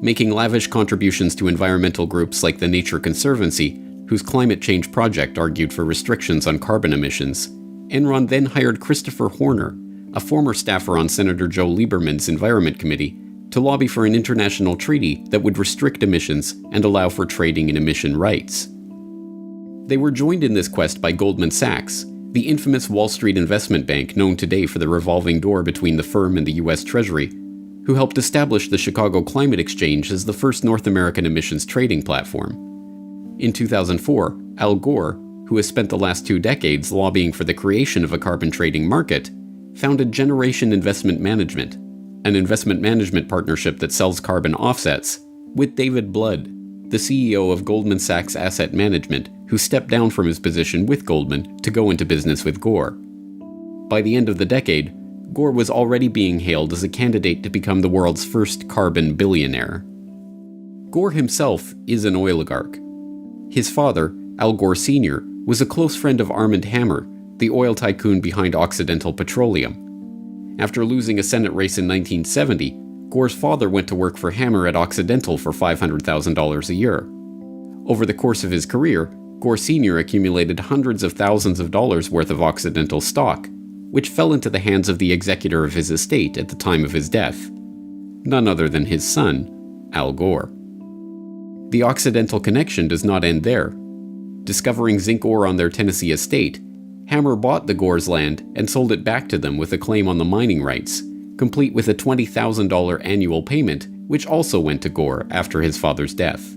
making lavish contributions to environmental groups like the Nature Conservancy, whose climate change project argued for restrictions on carbon emissions. Enron then hired Christopher Horner, a former staffer on Senator Joe Lieberman's Environment Committee, to lobby for an international treaty that would restrict emissions and allow for trading in emission rights. They were joined in this quest by Goldman Sachs, the infamous Wall Street investment bank known today for the revolving door between the firm and the U.S. Treasury, who helped establish the Chicago Climate Exchange as the first North American emissions trading platform. In 2004, Al Gore, who has spent the last 2 decades lobbying for the creation of a carbon trading market, founded Generation Investment Management, an investment management partnership that sells carbon offsets, with David Blood, the CEO of Goldman Sachs Asset Management, who stepped down from his position with Goldman to go into business with Gore. By the end of the decade, Gore was already being hailed as a candidate to become the world's first carbon billionaire. Gore himself is an oligarch. His father, Al Gore Sr., was a close friend of Armand Hammer, the oil tycoon behind Occidental Petroleum. After losing a Senate race in 1970, Gore's father went to work for Hammer at Occidental for $500,000 a year. Over the course of his career, Gore Sr. accumulated hundreds of thousands of dollars worth of Occidental stock, which fell into the hands of the executor of his estate at the time of his death, none other than his son, Al Gore. The Occidental connection does not end there. Discovering zinc ore on their Tennessee estate, Hammer bought the Gore's land and sold it back to them with a claim on the mining rights, complete with a $20,000 annual payment, which also went to Gore after his father's death.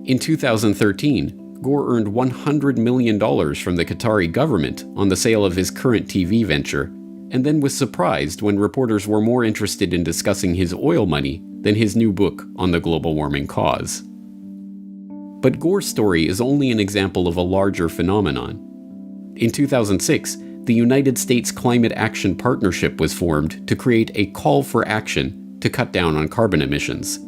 In 2013, Gore earned $100 million from the Qatari government on the sale of his current TV venture, and then was surprised when reporters were more interested in discussing his oil money than his new book on the global warming cause. But Gore's story is only an example of a larger phenomenon. In 2006, the United States Climate Action Partnership was formed to create a call for action to cut down on carbon emissions.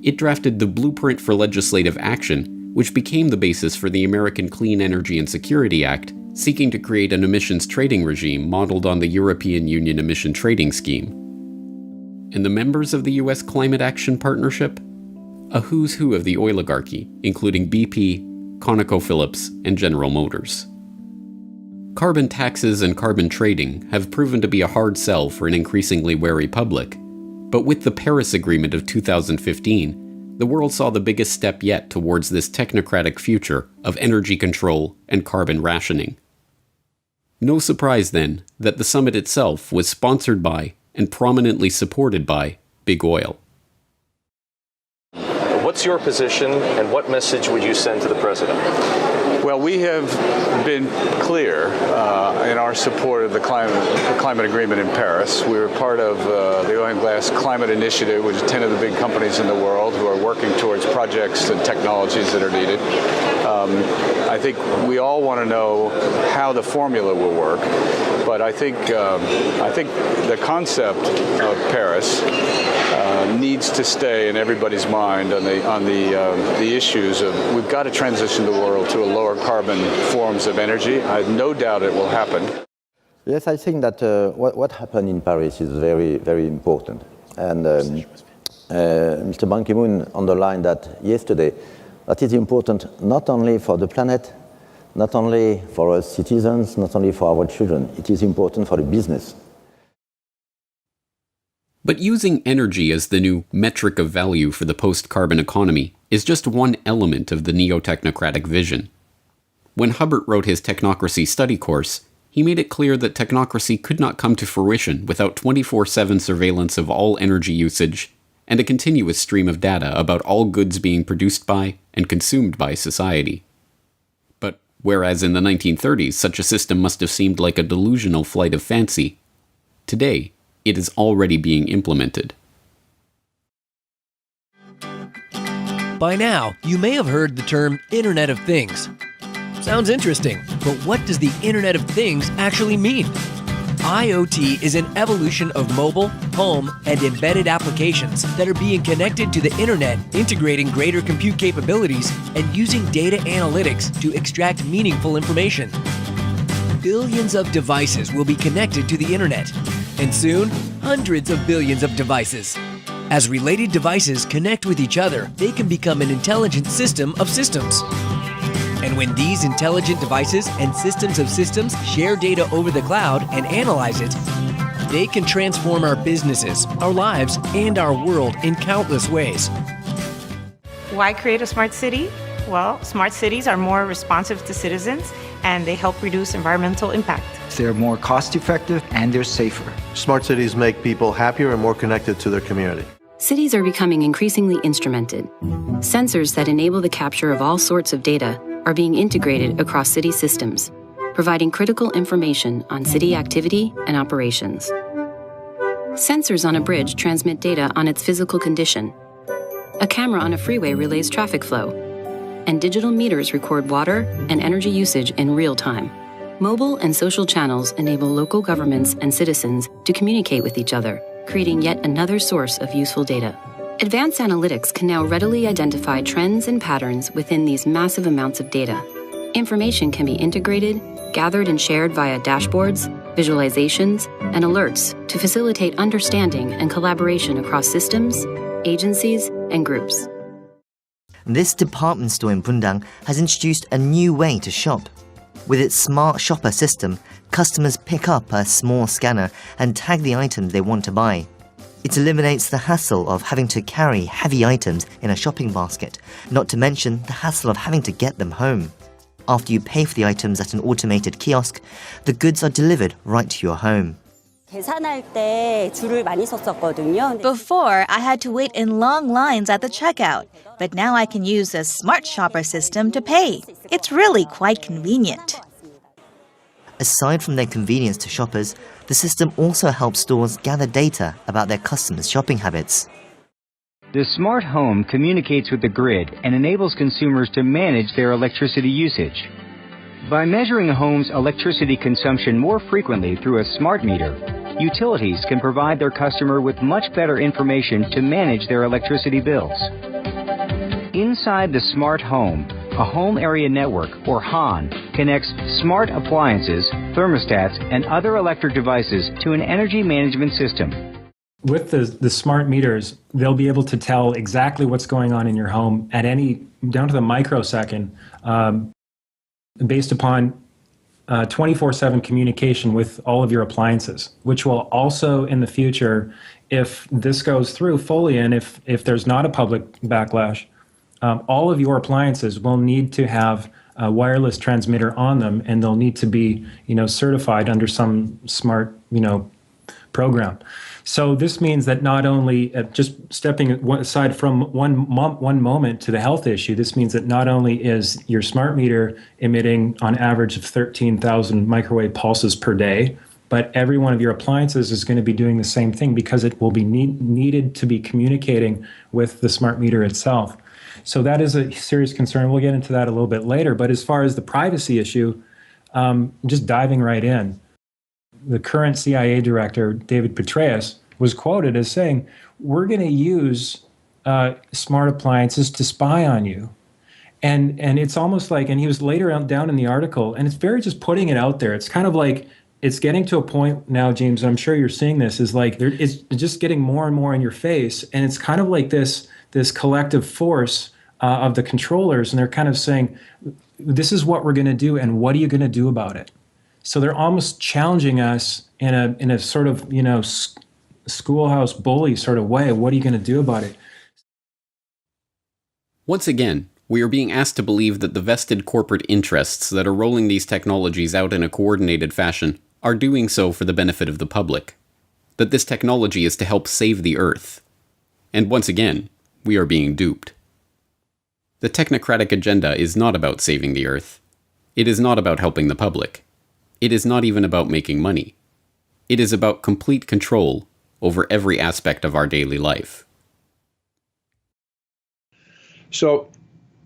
It drafted the Blueprint for Legislative Action, which became the basis for the American Clean Energy and Security Act, seeking to create an emissions trading regime modeled on the European Union Emission Trading Scheme. And the members of the U.S. Climate Action Partnership? A who's who of the oligarchy, including BP, ConocoPhillips, and General Motors. Carbon taxes and carbon trading have proven to be a hard sell for an increasingly wary public, but with the Paris Agreement of 2015, the world saw the biggest step yet towards this technocratic future of energy control and carbon rationing. No surprise, then, that the summit itself was sponsored by and prominently supported by Big Oil.
What's your position, and what message would you send to the president?
Well, we have been clear in our support of the climate agreement in Paris. We were part of the Oil and Gas Climate Initiative, which is 10 of the big companies in the world who are working towards projects and technologies that are needed. I think we all want to know how the formula will work, but I think the concept of Paris needs to stay in everybody's mind on the issues of we've got to transition the world to a lower carbon forms of energy. I have no doubt it will happen.
Yes, I think that what happened in Paris is very, very important. And Mr. Ban Ki-moon underlined that yesterday, that is important not only for the planet, not only for us citizens, not only for our children, it is important for the business.
But using energy as the new metric of value for the post-carbon economy is just one element of the neo-technocratic vision. When Hubbert wrote his Technocracy study course, he made it clear that technocracy could not come to fruition without 24/7 surveillance of all energy usage and a continuous stream of data about all goods being produced by and consumed by society. But whereas in the 1930s such a system must have seemed like a delusional flight of fancy, today it is already being implemented.
By now, you may have heard the term Internet of Things. Sounds interesting, but what does the Internet of Things actually mean? IoT is an evolution of mobile, home, and embedded applications that are being connected to the Internet, integrating greater compute capabilities and using data analytics to extract meaningful information. Billions of devices will be connected to the Internet, and soon, hundreds of billions of devices. As related devices connect with each other, they can become an intelligent system of systems. And when these intelligent devices and systems of systems share data over the cloud and analyze it, they can transform our businesses, our lives, and our world in countless ways.
Why create a smart city? Well, smart cities are more responsive to citizens, and they help reduce environmental impact.
They're more cost-effective and they're safer.
Smart cities make people happier and more connected to their community.
Cities are becoming increasingly instrumented. Sensors that enable the capture of all sorts of data are being integrated across city systems, providing critical information on city activity and operations. Sensors on a bridge transmit data on its physical condition. A camera on a freeway relays traffic flow, and digital meters record water and energy usage in real time. Mobile and social channels enable local governments and citizens to communicate with each other, creating yet another source of useful data. Advanced analytics can now readily identify trends and patterns within these massive amounts of data. Information can be integrated, gathered and shared via dashboards, visualizations, and alerts to facilitate understanding and collaboration across systems, agencies, and groups.
This department store in Bundang has introduced a new way to shop. With its smart shopper system, customers pick up a small scanner and tag the item they want to buy. It eliminates the hassle of having to carry heavy items in a shopping basket, not to mention the hassle of having to get them home. After you pay for the items at an automated kiosk, the goods are delivered right to your home.
Before, I had to wait in long lines at the checkout, but now I can use a smart shopper system to pay. It's really quite convenient.
Aside from their convenience to shoppers, the system also helps stores gather data about their customers' shopping habits.
The smart home communicates with the grid and enables consumers to manage their electricity usage. By measuring a home's electricity consumption more frequently through a smart meter, utilities can provide their customer with much better information to manage their electricity bills. Inside the smart home, a home area network, or HAN, connects smart appliances, thermostats, and other electric devices to an energy management system.
With the smart meters, they'll be able to tell exactly what's going on in your home at down to the microsecond, based upon 24/7 communication with all of your appliances, which will also in the future, if this goes through fully and if there's not a public backlash, all of your appliances will need to have a wireless transmitter on them, and they'll need to be, certified under some smart, program. So this means that not only, just stepping aside from one moment to the health issue, this means that not only is your smart meter emitting on average of 13,000 microwave pulses per day, but every one of your appliances is going to be doing the same thing because it will be needed to be communicating with the smart meter itself. So that is a serious concern. We'll get into that a little bit later. But as far as the privacy issue, just diving right in, the current CIA director, David Petraeus, was quoted as saying, "We're going to use smart appliances to spy on you." And it's almost like, and he was later down in the article, and it's very just putting it out there. It's kind of like, it's getting to a point now, James, I'm sure you're seeing this, is like, it's just getting more and more in your face. And it's kind of like this collective force of the controllers, and they're kind of saying, this is what we're going to do, and what are you going to do about it? So they're almost challenging us in a sort of, schoolhouse bully sort of way. What are you going to do about it?
Once again, we are being asked to believe that the vested corporate interests that are rolling these technologies out in a coordinated fashion are doing so for the benefit of the public. That this technology is to help save the Earth. And once again, we are being duped. The technocratic agenda is not about saving the Earth. It is not about helping the public. It is not even about making money. It is about complete control over every aspect of our daily life.
So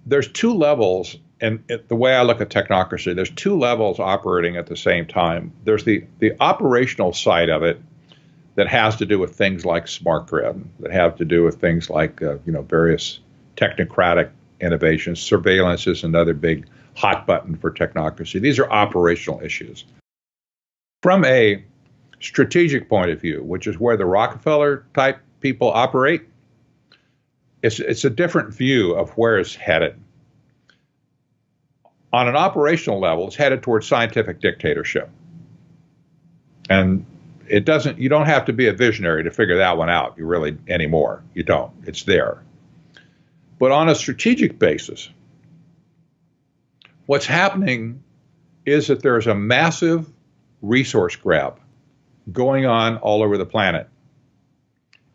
there's two levels, and the way I look at technocracy, there's two levels operating at the same time. There's the operational side of it that has to do with things like smart grid, that have to do with things like various technocratic innovations. Surveillance is another big hot button for technocracy. These are operational issues. From a strategic point of view, which is where the Rockefeller type people operate, it's a different view of where it's headed. On an operational level, it's headed towards scientific dictatorship. And you don't have to be a visionary to figure that one out, anymore. You don't. It's there. But on a strategic basis, what's happening is that there's a massive resource grab going on all over the planet.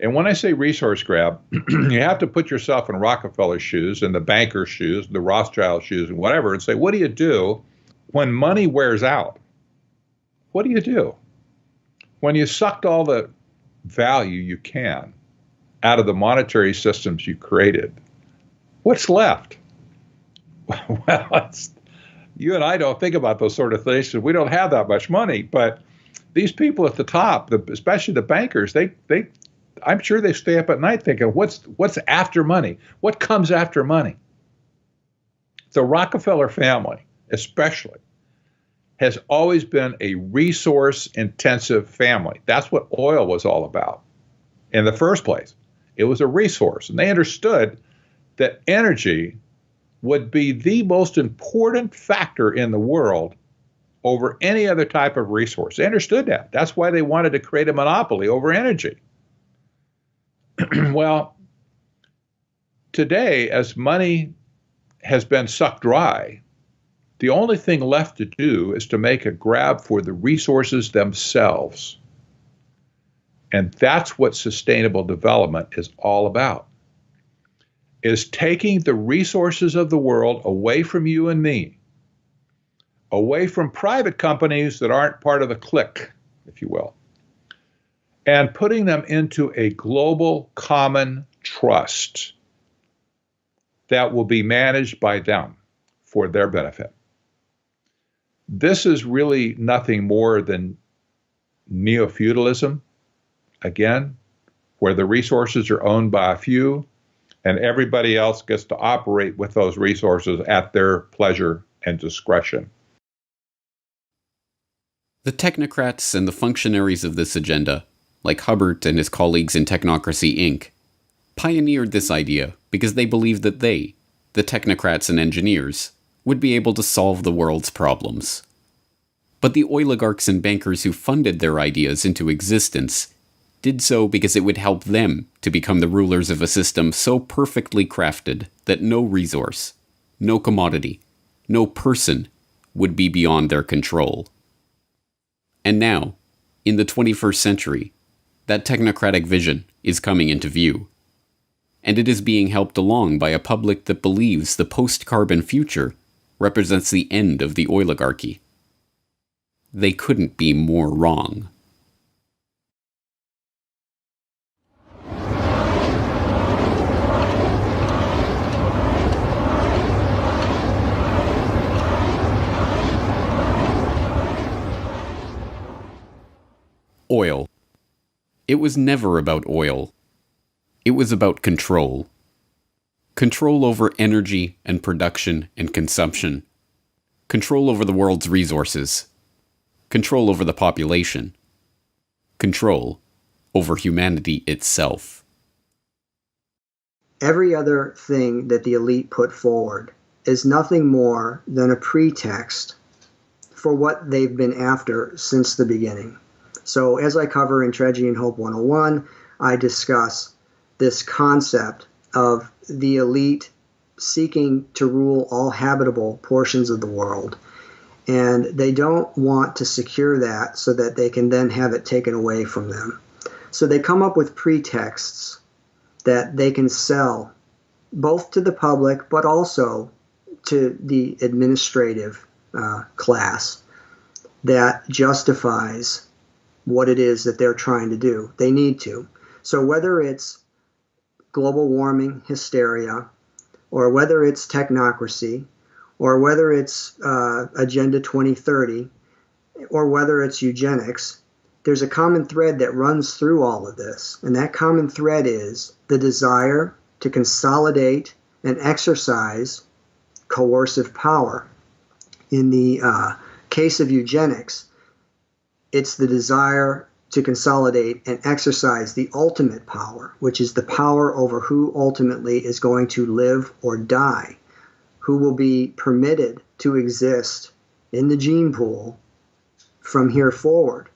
And when I say resource grab, you have to put yourself in Rockefeller's shoes and the banker's shoes, the Rothschild shoes and whatever, and say, what do you do when money wears out? What do you do? When you sucked all the value you can out of the monetary systems you created, what's left? Well, you and I don't think about those sort of things because we don't have that much money. But these people at the top, especially the bankers, I'm sure they stay up at night thinking, what's after money? What comes after money? The Rockefeller family, especially, has always been a resource-intensive family. That's what oil was all about in the first place. It was a resource, and they understood that energy would be the most important factor in the world over any other type of resource. They understood that. That's why they wanted to create a monopoly over energy. Well, today, as money has been sucked dry, The only thing left to do is to make a grab for the resources themselves. And that's what sustainable development is all about, is taking the resources of the world away from you and me, away from private companies that aren't part of the clique, if you will, and putting them into a global common trust that will be managed by them for their benefit. This is really nothing more than neo-feudalism, again, where the resources are owned by a few and everybody else gets to operate with those resources at their pleasure and discretion.
The technocrats and the functionaries of this agenda, like Hubbard and his colleagues in Technocracy Inc., pioneered this idea because they believed that they, the technocrats and engineers, would be able to solve the world's problems. But the oligarchs and bankers who funded their ideas into existence did so because it would help them to become the rulers of a system so perfectly crafted that no resource, no commodity, no person would be beyond their control. And now, in the 21st century, that technocratic vision is coming into view. And it is being helped along by a public that believes the post-carbon future represents the end of the oligarchy. They couldn't be more wrong. Oil. It was never about oil. It was about control. Control over energy and production and consumption. Control over the world's resources. Control over the population. Control over humanity itself.
Every other thing that the elite put forward is nothing more than a pretext for what they've been after since the beginning. So as I cover in Tragedy and Hope 101, I discuss this concept of the elite seeking to rule all habitable portions of the world. And they don't want to secure that so that they can then have it taken away from them. So they come up with pretexts that they can sell both to the public but also to the administrative class that justifies what it is that they're trying to do. They need to. So whether it's global warming hysteria, or whether it's technocracy, or whether it's Agenda 2030, or whether it's eugenics, there's a common thread that runs through all of this. And that common thread is the desire to consolidate and exercise coercive power. In the case of eugenics, it's the desire to consolidate and exercise the ultimate power, which is the power over who ultimately is going to live or die, who will be permitted to exist in the gene pool from here forward.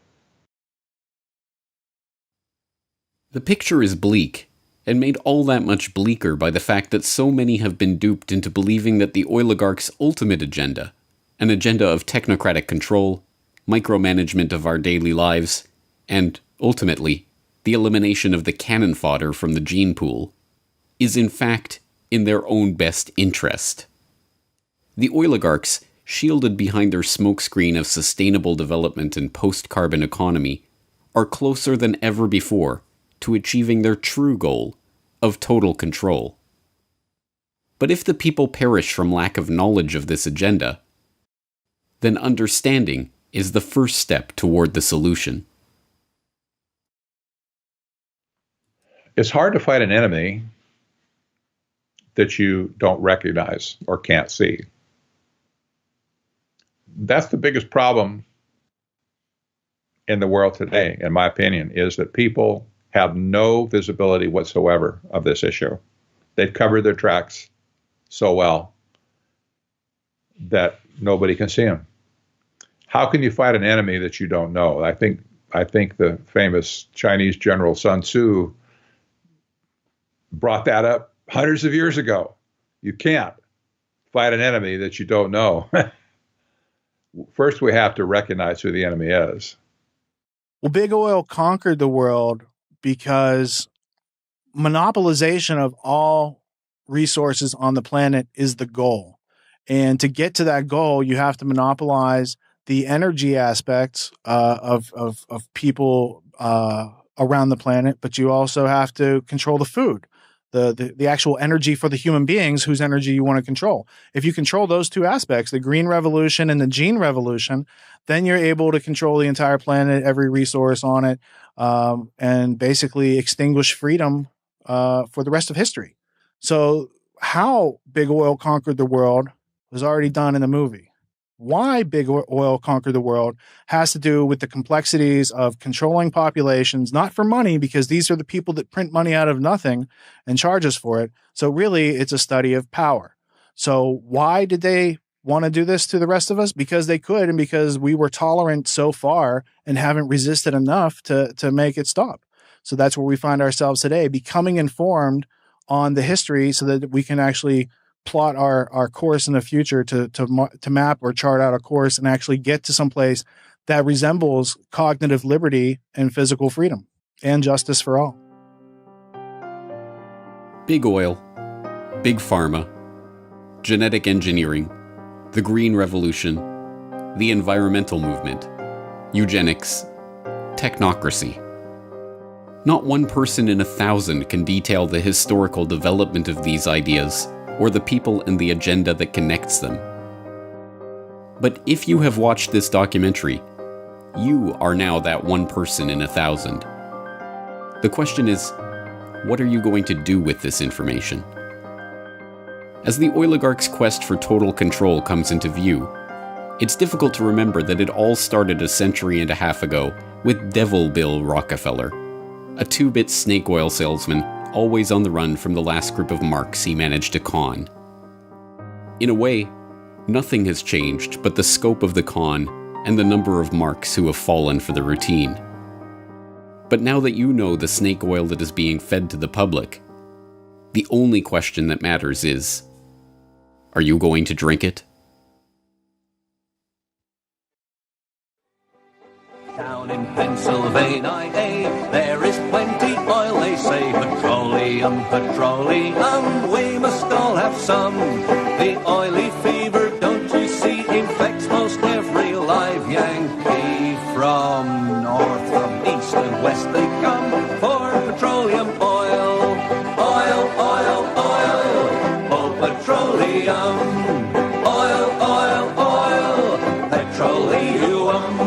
The picture is bleak, and made all that much bleaker by the fact that so many have been duped into believing that the oligarchs' ultimate agenda, an agenda of technocratic control, micromanagement of our daily lives, and, ultimately, the elimination of the cannon fodder from the gene pool, is in fact in their own best interest. The oligarchs, shielded behind their smokescreen of sustainable development and post-carbon economy, are closer than ever before to achieving their true goal of total control. But if the people perish from lack of knowledge of this agenda, then understanding is the first step toward the solution.
It's hard to fight an enemy that you don't recognize or can't see. That's the biggest problem in the world today, in my opinion, is that people have no visibility whatsoever of this issue. They've covered their tracks so well that nobody can see them. How can you fight an enemy that you don't know? I think the famous Chinese general Sun Tzu brought that up hundreds of years ago. You can't fight an enemy that you don't know. first we have to recognize who the enemy is.
Well, big oil conquered the world because monopolization of all resources on the planet is the goal. And to get to that goal, you have to monopolize the energy aspects of people around the planet, but you also have to control the food, the actual energy for the human beings whose energy you want to control. If you control those two aspects, the green revolution and the gene revolution, then you're able to control the entire planet, every resource on it, and basically extinguish freedom for the rest of history. So how big oil conquered the world was already done in the movie. Why big oil conquered the world has to do with the complexities of controlling populations, not for money, because these are the people that print money out of nothing and charge us for it. So really, it's a study of power. So why did they want to do this to the rest of us? Because they could, and because we were tolerant so far and haven't resisted enough to make it stop. So that's where we find ourselves today, becoming informed on the history so that we can actually plot our course in the future to map or chart out a course and actually get to some place that resembles cognitive liberty and physical freedom and justice for all.
Big oil, big pharma, genetic engineering, the green revolution, the environmental movement, eugenics, technocracy. Not one person in 1,000 can detail the historical development of these ideas or the people and the agenda that connects them. But if you have watched this documentary, you are now that one person in 1,000. The question is, what are you going to do with this information? As the oligarch's quest for total control comes into view, it's difficult to remember that it all started a century and a half ago with Devil Bill Rockefeller, a 2-bit snake oil salesman always on the run from the last group of marks he managed to con. In a way, nothing has changed but the scope of the con and the number of marks who have fallen for the routine. But now that you know the snake oil that is being fed to the public, the only question that matters is, are you going to drink it?
Down in Pennsylvania, there is plenty oil, they say. Petroleum, petroleum, we must all have some. The oily fever, don't you see, infects most every live Yankee. From north, from east and west they come for petroleum oil. Oil, oil, oil, oh petroleum. Oil, oil, oil, petroleum.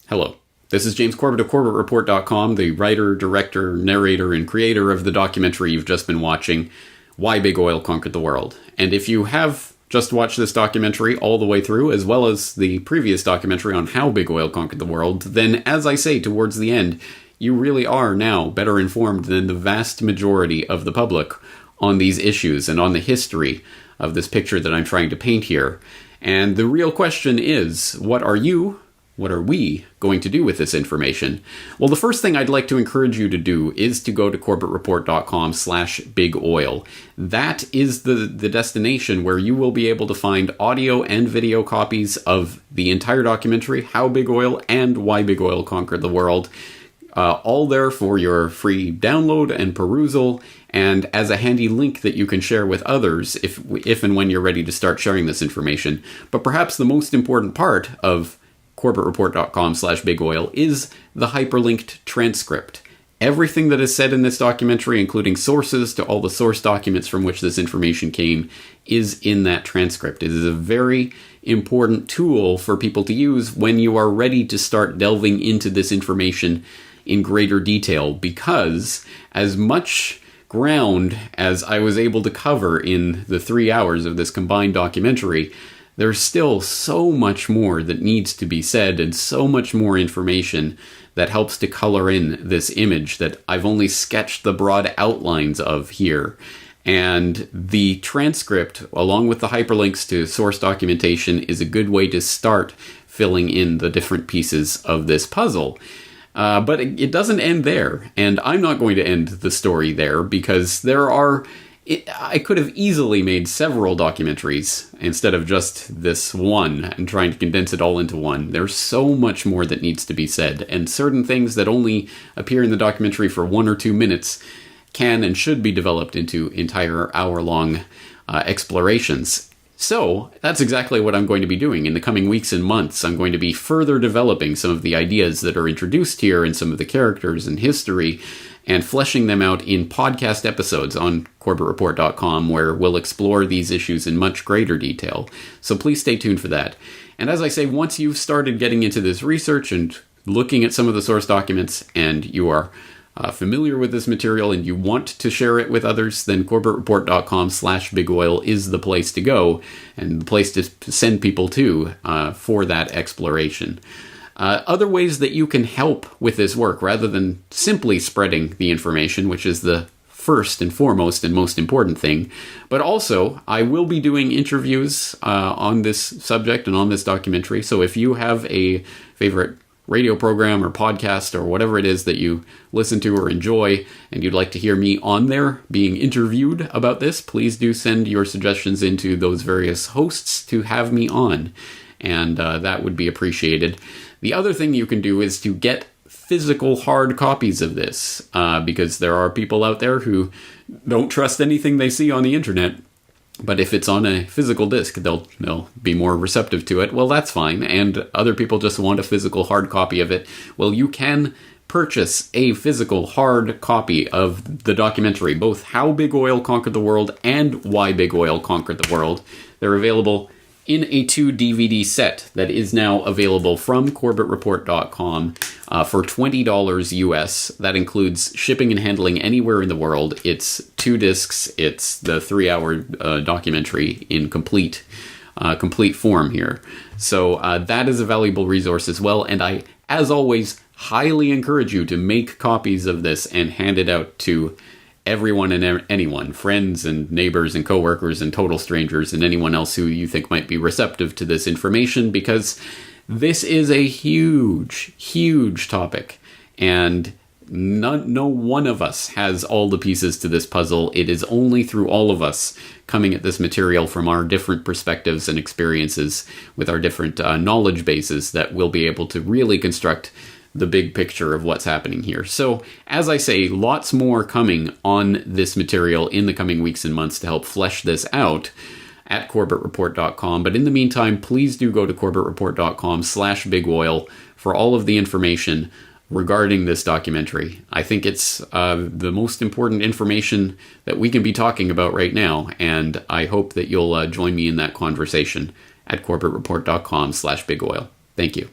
Hello, this is James Corbett of CorbettReport.com, the writer, director, narrator, and creator of the documentary you've just been watching, Why Big Oil Conquered the World. And if you have just watched this documentary all the way through, as well as the previous documentary on how Big Oil conquered the world, then, as I say towards the end, you really are now better informed than the vast majority of the public on these issues and on the history of this picture that I'm trying to paint here. And the real question is, what are we going to do with this information? Well, the first thing I'd like to encourage you to do is to go to CorbettReport.com/bigoil. That is the destination where you will be able to find audio and video copies of the entire documentary, How Big Oil and Why Big Oil Conquered the World. All there for your free download and perusal, and as a handy link that you can share with others if and when you're ready to start sharing this information. But perhaps the most important part of CorbettReport.com/bigoil is the hyperlinked transcript. Everything that is said in this documentary, including sources to all the source documents from which this information came, is in that transcript. It is a very important tool for people to use when you are ready to start delving into this information in greater detail, because as much ground as I was able to cover in the 3 hours of this combined documentary, there's still so much more that needs to be said and so much more information that helps to color in this image that I've only sketched the broad outlines of here. And the transcript, along with the hyperlinks to source documentation, is a good way to start filling in the different pieces of this puzzle. But it doesn't end there, and I'm not going to end the story there, because there are I could have easily made several documentaries instead of just this one and trying to condense it all into one. There's so much more that needs to be said, and certain things that only appear in the documentary for 1 or 2 minutes can and should be developed into entire hour-long explorations. So that's exactly what I'm going to be doing in the coming weeks and months. I'm going to be further developing some of the ideas that are introduced here and some of the characters and history, and fleshing them out in podcast episodes on CorbettReport.com, where we'll explore these issues in much greater detail. So please stay tuned for that. And as I say, once you've started getting into this research and looking at some of the source documents, and you are familiar with this material and you want to share it with others, then CorbettReport.com/bigoil is the place to go and the place to send people to for that exploration. Other ways that you can help with this work, rather than simply spreading the information, which is the first and foremost and most important thing, but also I will be doing interviews on this subject and on this documentary. So if you have a favorite radio program or podcast or whatever it is that you listen to or enjoy, and you'd like to hear me on there being interviewed about this, please do send your suggestions into those various hosts to have me on, and that would be appreciated. The other thing you can do is to get physical hard copies of this, because there are people out there who don't trust anything they see on the internet. But if it's on a physical disc, they'll be more receptive to it. Well, that's fine. And other people just want a physical hard copy of it. Well, you can purchase a physical hard copy of the documentary, both How Big Oil Conquered the World and Why Big Oil Conquered the World. They're available in a 2-DVD set that is now available from CorbettReport.com for $20 US. That includes shipping and handling anywhere in the world. It's 2 discs. It's the 3-hour documentary in complete form here. So that is a valuable resource as well. And I, as always, highly encourage you to make copies of this and hand it out to everyone and anyone, friends and neighbors and coworkers and total strangers and anyone else who you think might be receptive to this information, because this is a huge, huge topic, and no one of us has all the pieces to this puzzle. It is only through all of us coming at this material from our different perspectives and experiences with our different knowledge bases that we'll be able to really construct the big picture of what's happening here. So, as I say, lots more coming on this material in the coming weeks and months to help flesh this out at CorbettReport.com. But in the meantime, please do go to CorbettReport.com/bigoil for all of the information regarding this documentary. I think it's the most important information that we can be talking about right now, and I hope that you'll join me in that conversation at CorbettReport.com/bigoil. Thank you.